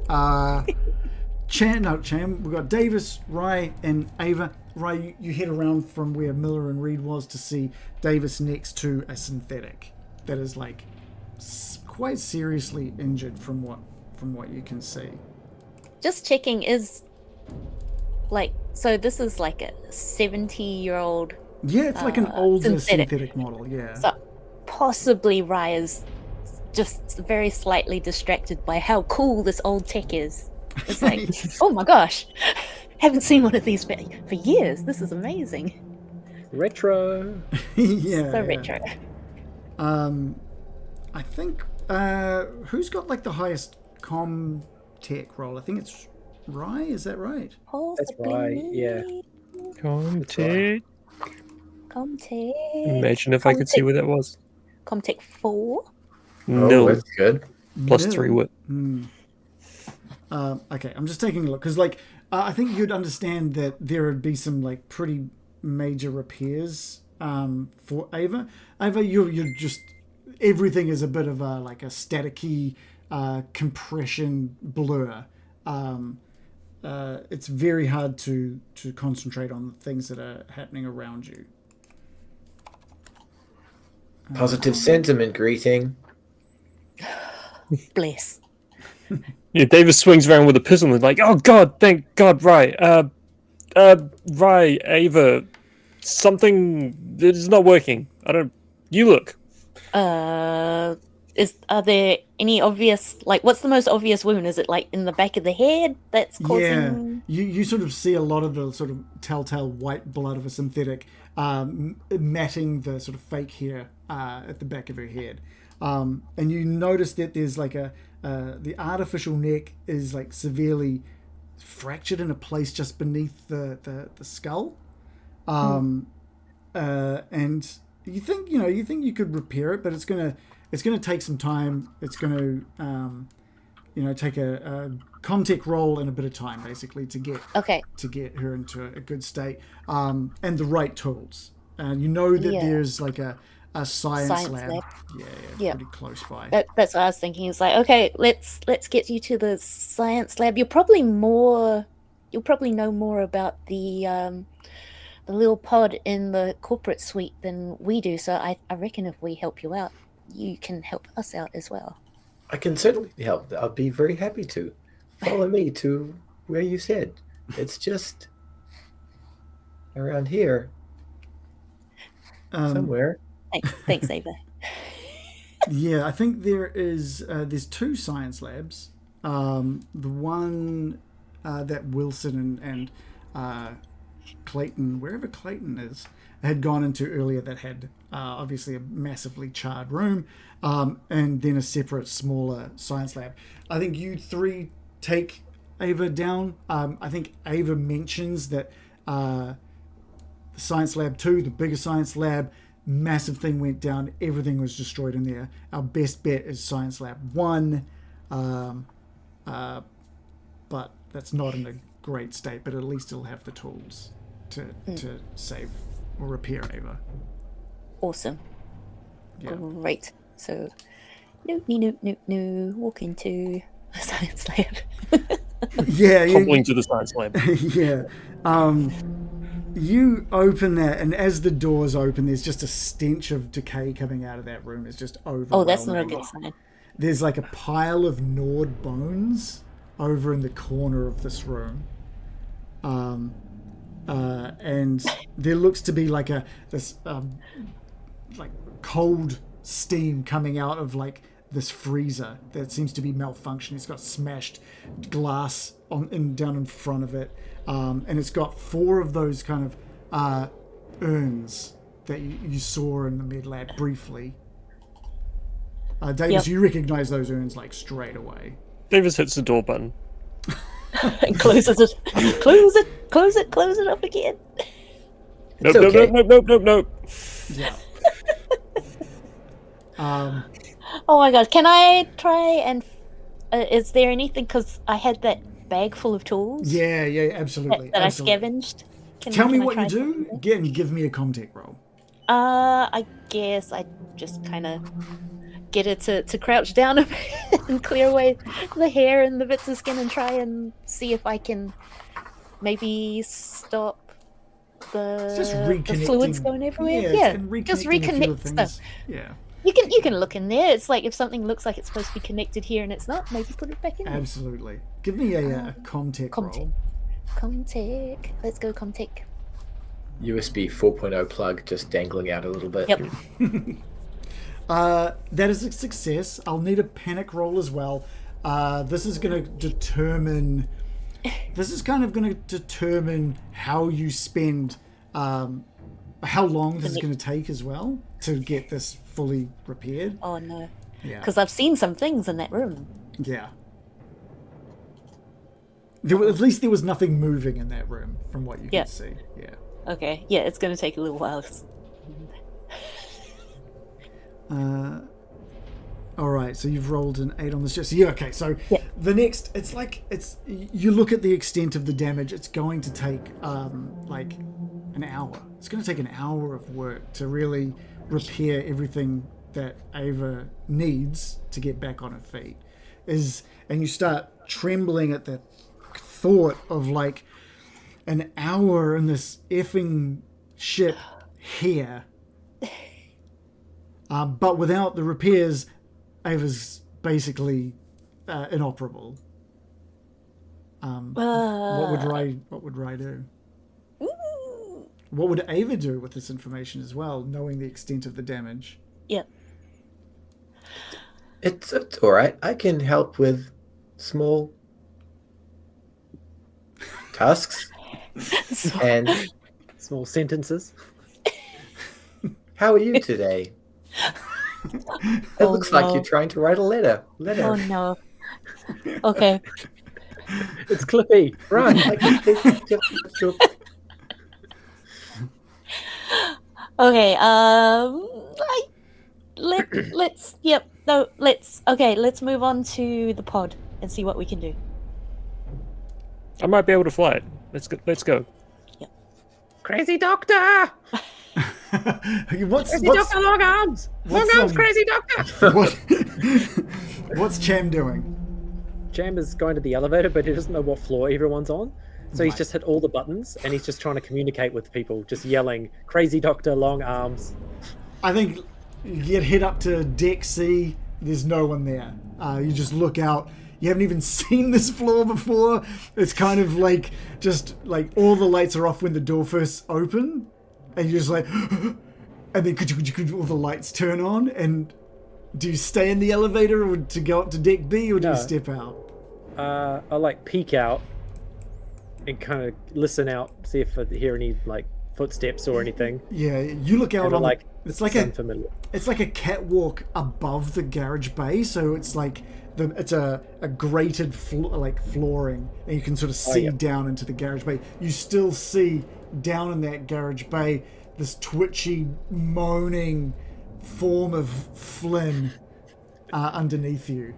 Cham. We've got Davis, Rye, and Ava. Rye, you head around from where Miller and Reed was to see Davis next to a synthetic that is like quite seriously injured from what you can see. Just checking, is like, so this is like a 70-year-old. Yeah, it's like an older synthetic model. Yeah. So possibly Rye is just very slightly distracted by how cool this old tech is. It's like, oh my gosh, haven't seen one of these for years. This is amazing. Retro. Yeah. So retro. I think who's got like the highest comm tech roll? I think it's Rye. Is that right? That's right. Yeah. Comtech. Comtech. If I could see where that was. Comtech 4. No, that's good. Plus 3 wit. Okay, I'm just taking a look because, like, I think you'd understand that there would be some like pretty major repairs for Ava. Ava, you're just everything is a bit of a like a staticky compression blur. It's very hard to concentrate on things that are happening around you. Positive sentiment greeting. Bless. Yeah, Davis swings around with a pistol and is like, oh God, thank God, right. Rye, Ava, something that is not working. I don't. You look. Are there any obvious, like, what's the most obvious wound? Is it like in the back of the head that's causing? Yeah, you sort of see a lot of the sort of telltale white blood of a synthetic matting the sort of fake hair at the back of her head. And you notice that there's like the artificial neck is like severely fractured in a place just beneath the skull. And you think you could repair it, but it's gonna take some time. It's gonna take a Comtech roll and a bit of time basically to get her into a good state, and the right tools. And you know that there's like a science lab. Yeah, pretty close by. That's what I was thinking. It's like, okay, let's get you to the science lab. You'll probably know more about the little pod in the corporate suite than we do. So I reckon if we help you out, you can help us out as well. I can certainly help. I'll be very happy to. Follow me to where you said. It's just around here. Somewhere. Thanks, Ava. Yeah, I think there's 2 science labs. The one that Wilson and Clayton, wherever Clayton is, had gone into earlier that had obviously a massively charred room, and then a separate smaller science lab. I think you 3 take Ava down. I think Ava mentions that the science lab 2, the bigger science lab, massive thing went down, everything was destroyed in there. Our best bet is science lab 1, but that's not in a great state, but at least it'll have the tools to save or repair Ava. Awesome. Yeah. Great. So no, walk into the science lab. Hobbling to the science lab. Yeah. You open that, and as the doors open, there's just a stench of decay coming out of that room. It's just overwhelming. Oh, that's not a good sign. There's like a pile of gnawed bones over in the corner of this room. And there looks to be like this cold steam coming out of like this freezer that seems to be malfunctioning. It's got smashed glass down in front of it, and it's got 4 of those kind of urns that you saw in the med lab briefly. Davis, you recognize those urns like straight away. Davis hits the door button. And closes it. Close it up again. Nope. Yeah. Oh my god, can I try and is there anything, because I had that bag full of tools Yeah, absolutely. that absolutely. I scavenged. Tell me can I what try you do. something? Give me a Comtech roll. I guess I just kind of get it to crouch down a bit and clear away the hair and the bits of skin and try and see if I can maybe stop the fluids going everywhere. Yeah, just reconnecting a few reconnect things. stuff. Yeah, You can look in there. It's like if something looks like it's supposed to be connected here and it's not, maybe put it back in there. absolutely. Give me a Comtech roll. Comtech. Let's go Comtech. USB 4.0 plug just dangling out a little bit. Yep. That is a success. I'll need a panic roll as well. This is going to determine. This is kind of going to determine how you spend, how long this is going to take as well to get this fully repaired. Oh no. Yeah. Because I've seen some things in that room. Yeah. At least there was nothing moving in that room from what you could see. Yeah. Okay. Yeah, it's going to take a little while. All right, so you've rolled an 8 on this. So yeah, okay. So the next, you look at the extent of the damage. It's going to take like an hour. It's going to take an hour of work to really repair everything that Ava needs to get back on her feet. And you start trembling at the thought of like an hour in this effing ship here. But without the repairs, Ava's basically inoperable. What would Rye do? What would Ava do with this information as well, knowing the extent of the damage? Yep. It's all right. I can help with small tasks. And Small sentences. how are you today? It looks like you're trying to write a letter. Oh no. Okay. It's Clippy. Run. Okay. Let's. Yep. No. Let's move on to the pod and see what we can do. I might be able to fly it. Let's go. Yep. Crazy doctor. What's Doctor Long Arms. Long Arms, crazy doctor. what's Cham doing? Cham is going to the elevator, but he doesn't know what floor everyone's on. So he's just hit all the buttons, and he's just trying to communicate with people, just yelling, "Crazy doctor, long arms." I think you get hit up to deck C. There's no one there. You just look out. You haven't even seen this floor before. It's kind of like just like all the lights are off when the door first open, and you're just like, and then all the lights turn on. And do you stay in the elevator or to go up to deck B, or do you step out? I like peek out and kind of listen out, see if I hear any like footsteps or anything. Yeah, you look out on like it's like a catwalk above the garage bay, so it's like it's a grated flooring, and you can sort of see down into the garage bay. You still see down in that garage bay this twitchy, moaning form of Flynn underneath you.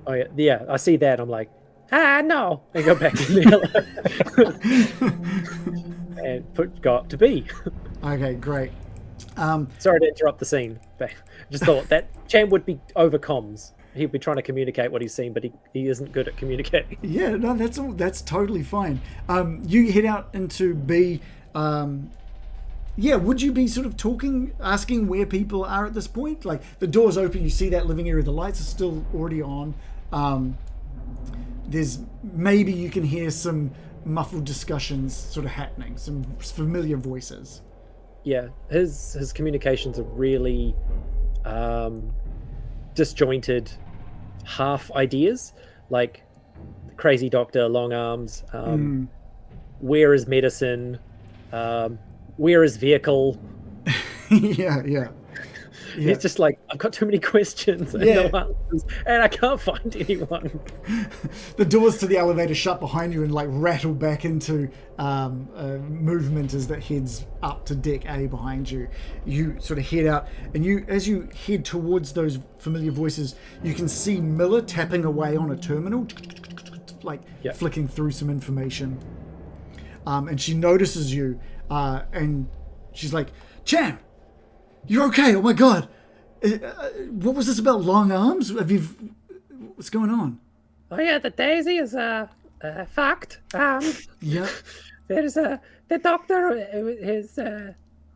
Oh yeah, I see that. I'm like, no, and go back in the elevator and go up to B. Okay, great. Sorry to interrupt the scene, but I just thought that Cham would be over comms. He'd be trying to communicate what he's seen, but he isn't good at communicating. Yeah, no, that's totally fine. You head out into B. Would you be sort of asking where people are at this point? Like, the door's open, you see that living area, the lights are still already on. Maybe you can hear some muffled discussions sort of happening, some familiar voices. Yeah, his communications are really disjointed, half ideas, like crazy doctor, long arms, where is medicine, where is vehicle. yeah. He's just like, I've got too many questions and no answers, and I can't find anyone. The doors to the elevator shut behind you and like rattle back into movement as that heads up to deck A behind you. You sort of head out, and as you head towards those familiar voices, you can see Miller tapping away on a terminal, flicking through some information. And she notices you, and she's like, "Cham, you're okay? Oh my god! What was this about long arms? What's going on?" Oh yeah, the Daisy is fact. Yeah. There's the doctor is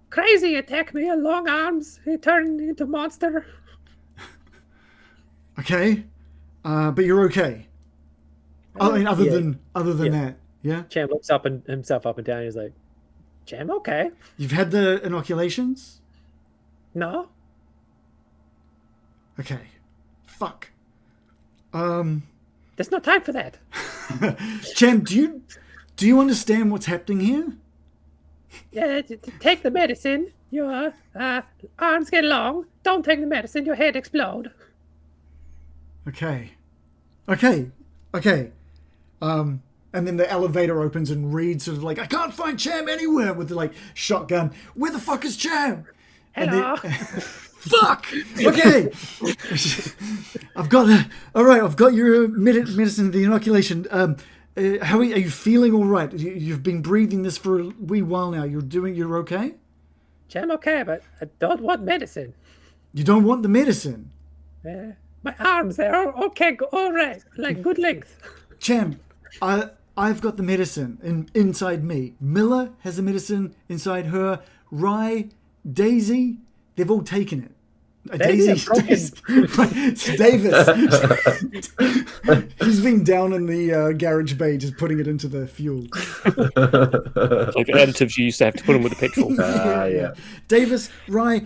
crazy. Attack me. Long arms. He turned into monster. Okay, but you're okay. I mean, other than that, yeah. Cham looks himself up and down. He's like, "Cham, okay? You've had the inoculations? No. Okay. Fuck. There's no time for that." Cham, do you understand what's happening here? Yeah, take the medicine. Your arms get long. Don't take the medicine. Your head explode. Okay. And then the elevator opens and Reed's sort of like, "I can't find Cham anywhere," with the like shotgun. "Where the fuck is Cham?" Hello. Fuck. Okay. I've got your medicine, the inoculation. How are you feeling? All right? You've been breathing this for a wee while now. You're okay? Cham, okay, but I don't want medicine. You don't want the medicine? My arms, they're okay, all right, like good length. Cham, I've got the medicine inside me. Miller has the medicine inside her. Rye, Daisy, they've all taken it. Daisy. Davis. He's been down in the garage bay just putting it into the fuel. Like additives you used to have to put in with the petrol. Yeah. Davis, Rye,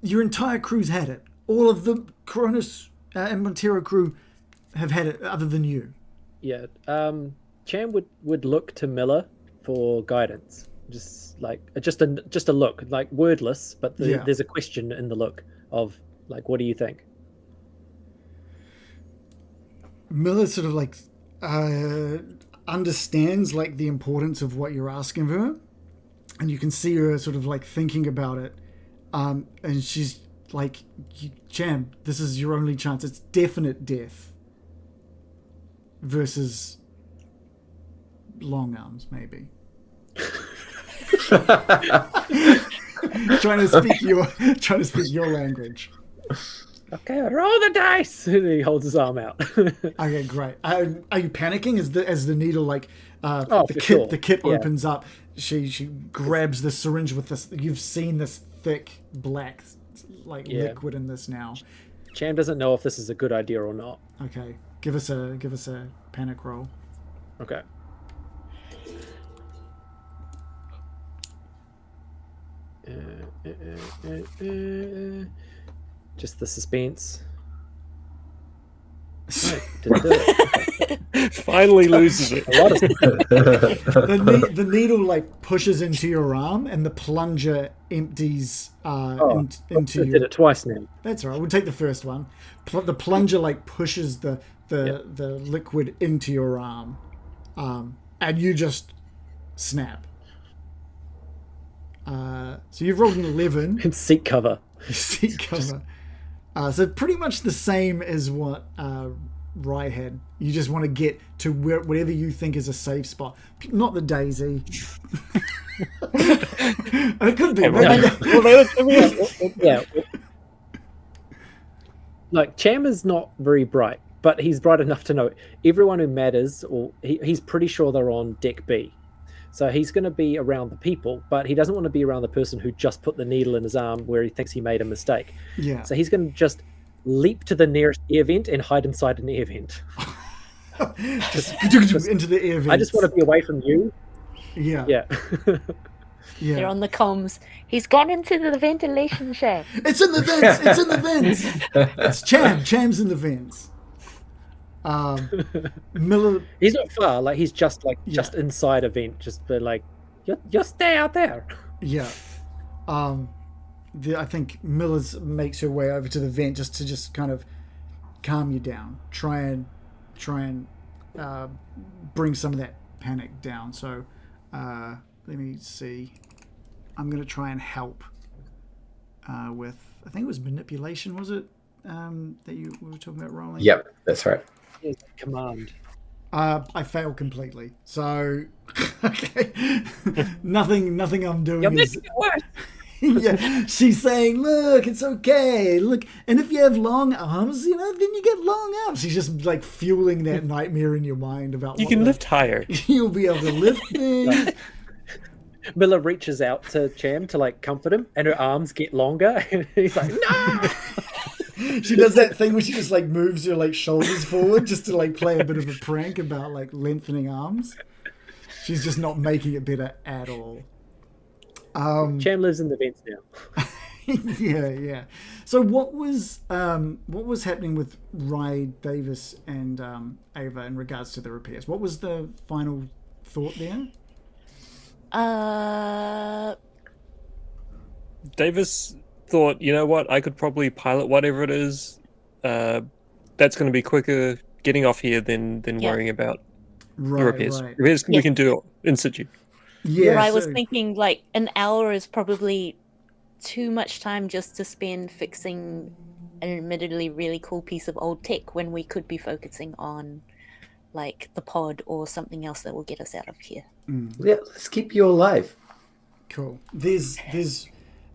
your entire crew's had it. All of the Coronis and Montero crew have had it, other than you. Yeah. Cham would look to Miller for guidance. Just a look, like wordless, but there's a question in the look of like, what do you think? Miller sort of like understands like the importance of what you're asking of her, and you can see her sort of like thinking about it, and she's like, Cham, this is your only chance. It's definite death versus long arms, maybe. trying to speak your language. Okay, roll the dice. And he holds his arm out. Okay, great. Are you panicking as the needle the kit opens up? She grabs the syringe with this. You've seen this thick black liquid in this now. Cham doesn't know if this is a good idea or not. Okay, give us a panic roll. Okay. Just the suspense. Right, didn't do it. Finally loses it. The needle like pushes into your arm, and the plunger empties into I did it twice now. That's all right. We'll take the first one. The plunger like pushes the liquid into your arm, and you just snap. So you've rolled an 11. And seat cover. Seat cover. So pretty much the same as what Rye had. You just want to get to whatever you think is a safe spot. Not the Daisy. It could be. Yeah. Like, Cham is not very bright, but he's bright enough to know everyone who matters, or he's pretty sure they're on deck B. So he's going to be around the people, but he doesn't want to be around the person who just put the needle in his arm where he thinks he made a mistake. Yeah. So he's going to just leap to the nearest air vent and hide inside an air vent. just into the air vent. I just want to be away from you. Yeah. Yeah. Yeah. They're on the comms. He's gone into the ventilation shaft. It's in the vents. It's in the vents. It's Cham. Cham's in the vents. Miller. He's not far. Like, he's just inside a vent. Just be like, you stay out there. Yeah. I think Miller makes her way over to the vent just to kind of calm you down. Try and bring some of that panic down. So let me see. I'm going to try and help with, I think it was manipulation, was it? That we were talking about rolling? Yep, that's right. Command. I failed completely. So, okay. nothing I'm doing You're is... making it worse. Yeah, she's saying, look, it's okay. Look, and if you have long arms, then you get long arms. She's just like fueling that nightmare in your mind about You can lift higher. You'll be able to lift things. Miller reaches out to Cham to like comfort him, and her arms get longer, and he's like, no. She does that thing where she just like moves her like shoulders forward just to like play a bit of a prank about like lengthening arms. She's just not making it better at all. Cham lives in the vents now. Yeah. So what was happening with Rye, Davis, and Ava in regards to the repairs? What was the final thought there? Davis thought, you know what, I could probably pilot whatever it is. That's going to be quicker getting off here than worrying about the repairs. Right. Repairs we can do in situ. Yeah, I was thinking like an hour is probably too much time just to spend fixing an admittedly really cool piece of old tech when we could be focusing on like the pod or something else that will get us out of here. Yeah, let's keep you alive. Cool. There's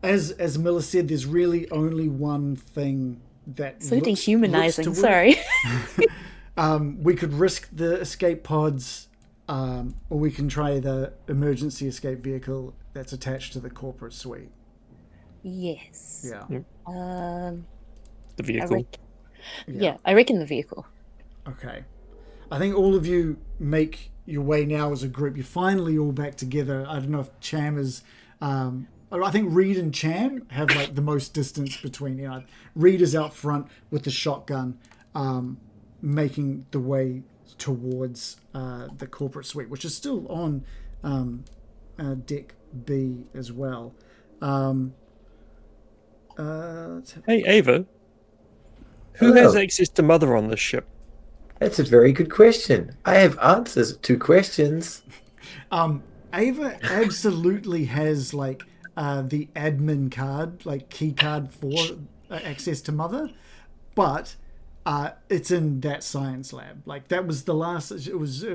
as Miller said, there's really only one thing that So looks dehumanizing, to work. sorry. We could risk the escape pods, or we can try the emergency escape vehicle that's attached to the corporate suite. Yes. Yeah. The vehicle. Yeah, I reckon the vehicle. Okay. I think all of you make your way now as a group. You're finally all back together. I don't know if Cham is... I think Reed and Cham have like the most distance between you. Know, Reed is out front with the shotgun, making the way towards the corporate suite, which is still on deck B as well. Hey, Ava. Who has access to Mother on this ship? That's a very good question. I have answers to questions. Ava absolutely has like the admin card, like key card for access to Mother, but it's in that science lab. Like that was the last. It was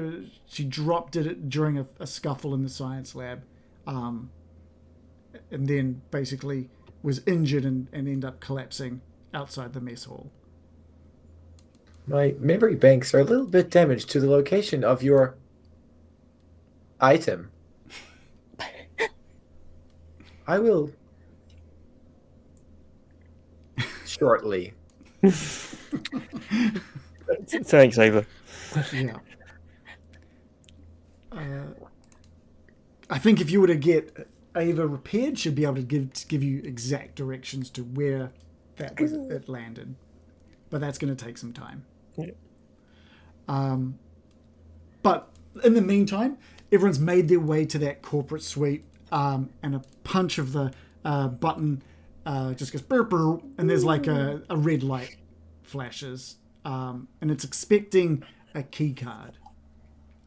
she dropped it during a scuffle in the science lab, and then basically was injured and ended up collapsing outside the mess hall. My memory banks are a little bit damaged to the location of your item. I will shortly. Thanks, Ava. Yeah. I think if you were to get Ava repaired, she'd be able to give you exact directions to where it landed. But that's going to take some time. Yeah. But in the meantime, everyone's made their way to that corporate suite, and a punch of the button just goes burp, burp, and there's like a red light flashes, and it's expecting a key card.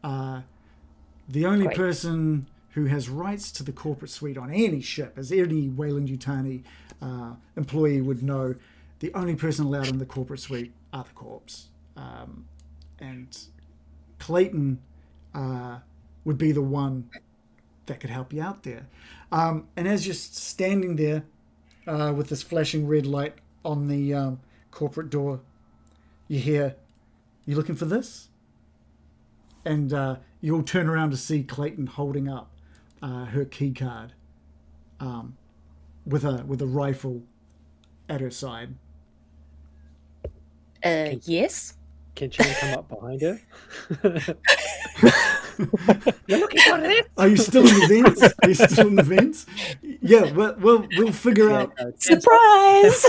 The only person who has rights to the corporate suite on any ship, as any Weyland-Yutani employee would know, the only person allowed in the corporate suite are the corps. And Clayton would be the one that could help you out there. And as you're standing there with this flashing red light on the corporate door, you hear, "You looking for this?" And you all turn around to see Clayton holding up her key card with a rifle at her side. Yes. Can Cham come up behind her? You're looking for this? Are you still in the vents? Are you still in the vents? Yeah, we'll figure out. No, Surprise!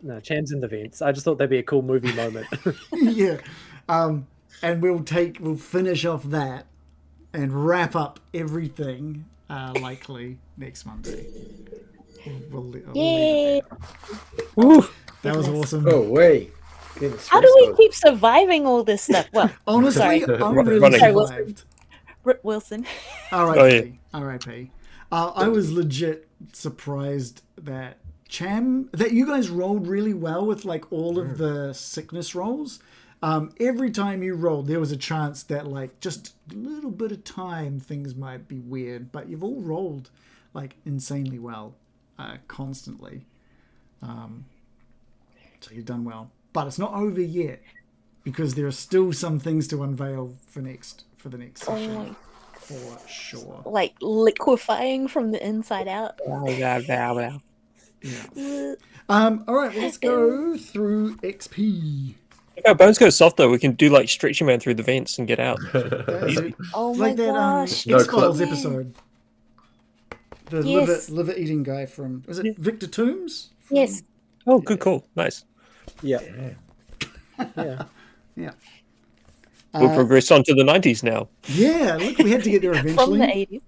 No, Cham's in the vents. I just thought that'd be a cool movie moment. Yeah, and we'll finish off that and wrap up everything likely next Monday. We'll leave it there. That was awesome. Oh, wait. How do we keep surviving all this stuff? Well, Honestly, sorry. I'm really survived. Rip Wilson. R.I.P. R.I.P. I was legit surprised that you guys rolled really well with like all of the sickness rolls. Every time you rolled, there was a chance that like just a little bit of time things might be weird, but you've all rolled like insanely well, constantly. So you've done well. But it's not over yet, because there are still some things to unveil for the next session, for sure. Like liquefying from the inside out. Yeah. All right, well, let's go through XP. If our bones go soft though, we can do like Stretchy Man through the vents and get out. Easy. Oh like my that gosh! X-Files episode. The Yes. liver eating guy from, was it Victor Toombs? Yes. Oh, good call. Nice. Yeah. We'll progress on to the 90s now. Yeah, look, we had to get there eventually. From the 80s.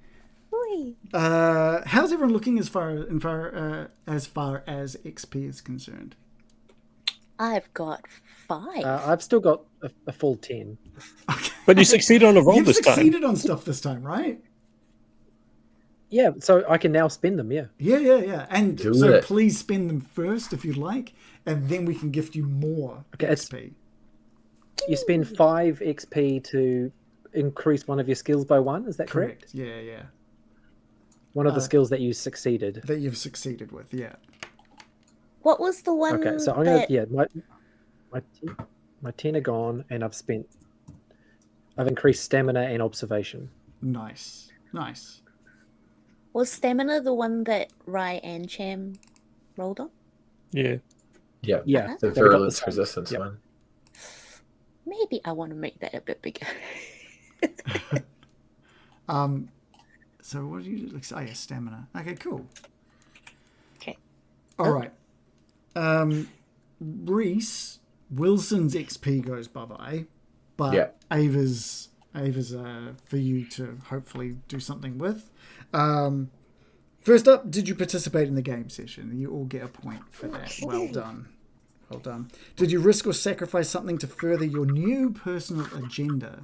Whee. How's everyone looking as far as XP is concerned? I've got 5. I've still got a full 10. Okay. But you succeeded on a roll You've this time. succeeded on stuff this time, right? Yeah, so I can now spend them, yeah. Yeah. And Do so it. please spend them first if you'd like, and then we can gift you more XP. You spend 5 XP to increase one of your skills by 1, is that correct? Yeah. One of the skills that you succeeded. That you've succeeded with, yeah. What was the one? Okay, so I'm gonna my 10 are gone, and I've increased stamina and observation. Nice. Was stamina the one that Rye and Cham rolled on? Yeah. Yeah. Yeah, The they got the virulence same. resistance Yep. one. Maybe I want to make that a bit bigger. So what do you do? Oh yeah, stamina. Okay, cool. Okay. All right. Reece, Wilson's XP goes bye-bye, but Yeah. Ava's for you to hopefully do something with. First up, did you participate in the game session? You all get a point for that. Well done. Well done. Did you risk or sacrifice something to further your new personal agenda?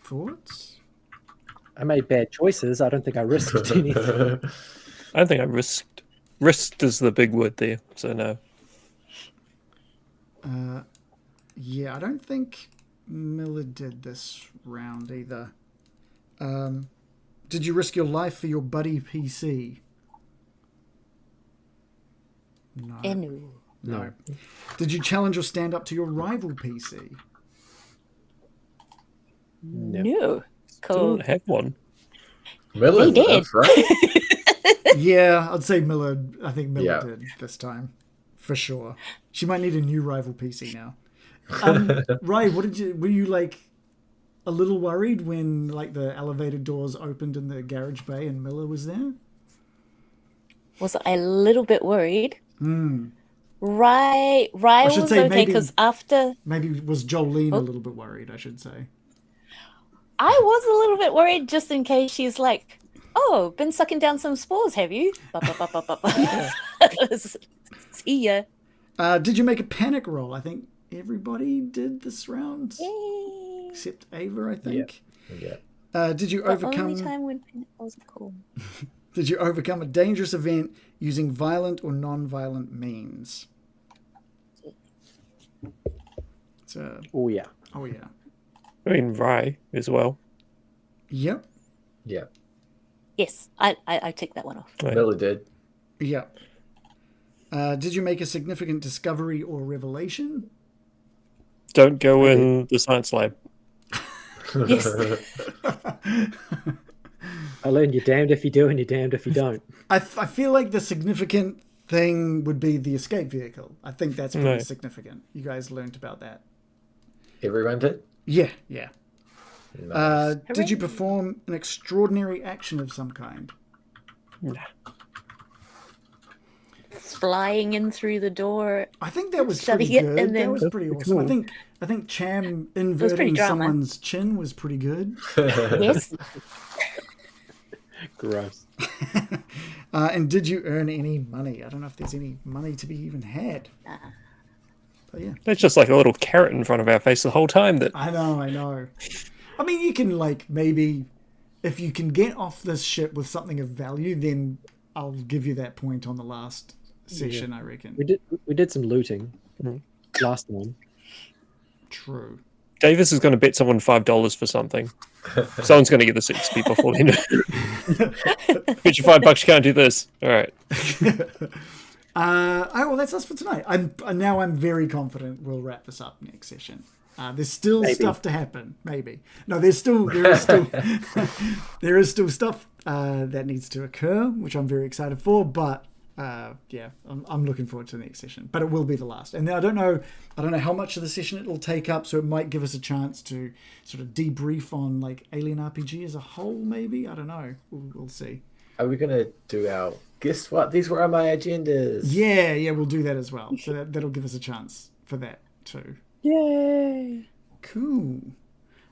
Thoughts? I made bad choices. I don't think I risked anything. I don't think I risked. Risked is the big word there, so no. Yeah, I don't think Miller did this round either. Did you risk your life for your buddy PC? No. No. No. Did you challenge or stand up to your rival PC? No. Cool. Don't have one. Miller He did. would have, right? Yeah, I'd say Miller. I think Miller Yeah. did this time, for sure. She might need a new rival PC now. Ray, were you like a little worried when like the elevator doors opened in the garage bay and Miller was there? Was I a little bit worried? Hmm. Rye should was say okay maybe- because after Maybe was Jolene a little bit worried, I should say. I was a little bit worried just in case she's like, "Oh, been sucking down some spores, have you?" See ya. Did you make a panic roll? I think everybody did this round, Yay. except Ava, I think. Yeah. Did you The overcome? only time when panic wasn't cool. Did you overcome a dangerous event using violent or non-violent means? So, Oh yeah. oh yeah. I mean, Rye as well. Yep. Yeah. Yes, I take that one off. Right. Miller did. Yep. Did you make a significant discovery or revelation? Don't go in the science lab. Yes. I learned you're damned if you do and you're damned if you don't. I feel like the significant thing would be the escape vehicle. I think that's pretty Right. significant. You guys learned about that. Everyone did? Yeah, yeah. Nice. Did you Hooray. perform an extraordinary action of some kind? Flying in through the door. I think that was Shutting pretty it good. and That then- was pretty awesome. I think Cham inverting drama. someone's chin was pretty good. Yes. Gross. And did you earn any money? I don't know if there's any money to be even had. But yeah, That's just like a little carrot in front of our face the whole time. That I know. I mean, you can like maybe if you can get off this ship with something of value, then I'll give you that point on the last session. I reckon. We did some looting. Last one. True. Davis is going to bet someone $5 for something. Someone's going to get the 60 before the end. Bet you $5 you can't do this. All right. Well, that's us for tonight. I'm very confident we'll wrap this up next session. There's still stuff to happen. Maybe no. There is still there is still stuff that needs to occur, which I'm very excited for. But yeah, I'm looking forward to the next session. But it will be the last. And I don't know how much of the session it'll take up. So it might give us a chance to sort of debrief on like Alien RPG as a whole. Maybe I don't know. We'll see. Are we going to do our... Guess what? These were my agendas. Yeah, we'll do that as well. So that'll give us a chance for that too. Yay! Cool.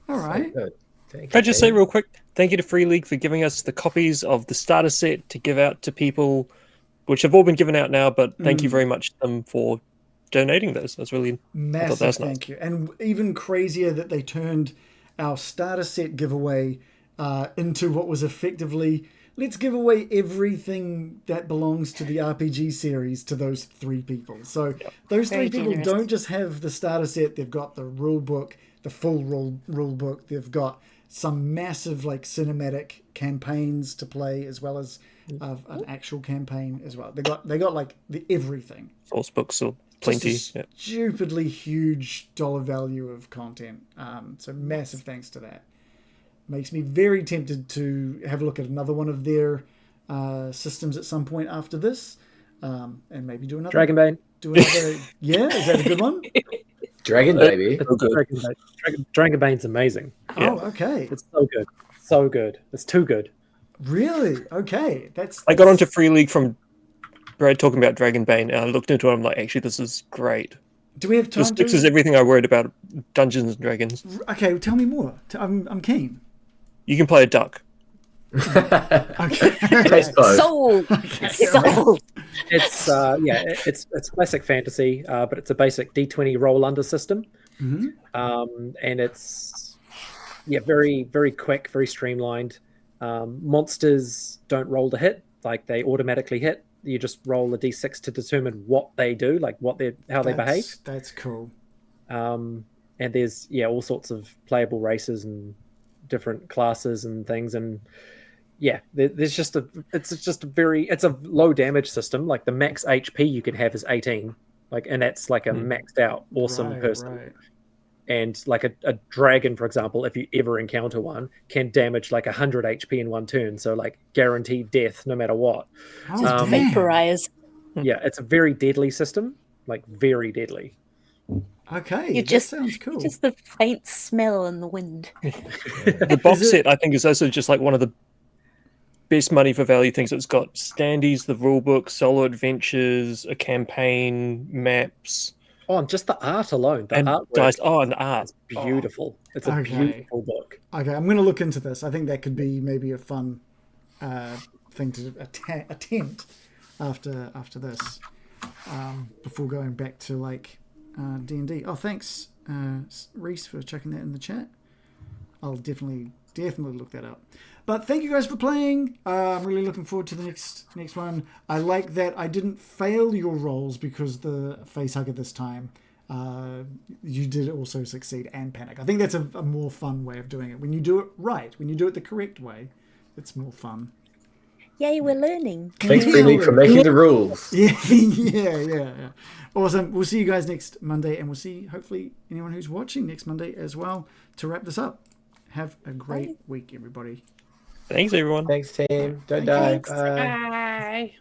All right. Good. Thank Can I you, just say team. real quick, thank you to Free League for giving us the copies of the starter set to give out to people, which have all been given out now, but thank you very much to them for donating those. That's really... Massive that was thank nice. you. And even crazier that they turned our starter set giveaway into what was effectively, let's give away everything that belongs to the RPG series to those three people. So those Very three people generous. don't just have the starter set, they've got the rule book, the full rule book, they've got some massive like cinematic campaigns to play as well as an actual campaign as well. They got like everything. Source books or plenty. Just a stupidly huge dollar value of content. So massive thanks to that. Makes me very tempted to have a look at another one of their systems at some point after this, and maybe do another. Dragonbane. Do another. Yeah, is that a good one? Dragon baby. So good. Dragonbane's amazing. Yeah. Oh, okay. It's so good. So good. It's too good. Really? Okay. I got onto Free League from Brad talking about Dragonbane, and I looked into it. I'm like, actually, this is great. Do we have time This fixes everything I worried about Dungeons and Dragons. Okay, well, tell me more. I'm keen. You can play a duck. Okay. Taste bud. Sold. Okay. Sold. It's it's classic fantasy, but it's a basic D20 roll under system, Mhm. and it's very very quick, very streamlined. Monsters don't roll to hit; like they automatically hit. You just roll a d6 to determine what they do, like how they behave. That's cool. And there's all sorts of playable races and different classes and things, and it's a low damage system. Like the max HP you can have is 18, and that's like a maxed out awesome person. Right. And like a dragon, for example, if you ever encounter one, can damage like 100 HP in one turn, so like guaranteed death no matter what. Oh, damn. Vaporize. It's a very deadly system, like very deadly. Okay, That sounds cool. Just the faint smell in the wind. The box set, I think, is also just like one of the best money for value things. It's got standees, the rulebook, solo adventures, a campaign, maps. Oh, and just the art alone, the And artwork. dice. Oh, and the art. It's beautiful. It's a Okay. beautiful book. Okay, I'm going to look into this. I think that could be maybe a fun thing to attempt after this, before going back to like D&D. Oh, thanks, Reece, for checking that in the chat. I'll definitely look that up. But thank you guys for playing. I'm really looking forward to the next one. I like that I didn't fail your rolls because the facehugger this time. You did also succeed and panic. I think that's a more fun way of doing it. When you do it right, when you do it the correct way, it's more fun. Yay, we're learning. Thanks, Free League, for making the rules. Yeah. Awesome. We'll see you guys next Monday, and we'll see hopefully anyone who's watching next Monday as well to wrap this up. Have a great week, everybody. Thanks, everyone. Thanks, team. Don't die. Thanks. Bye. Bye.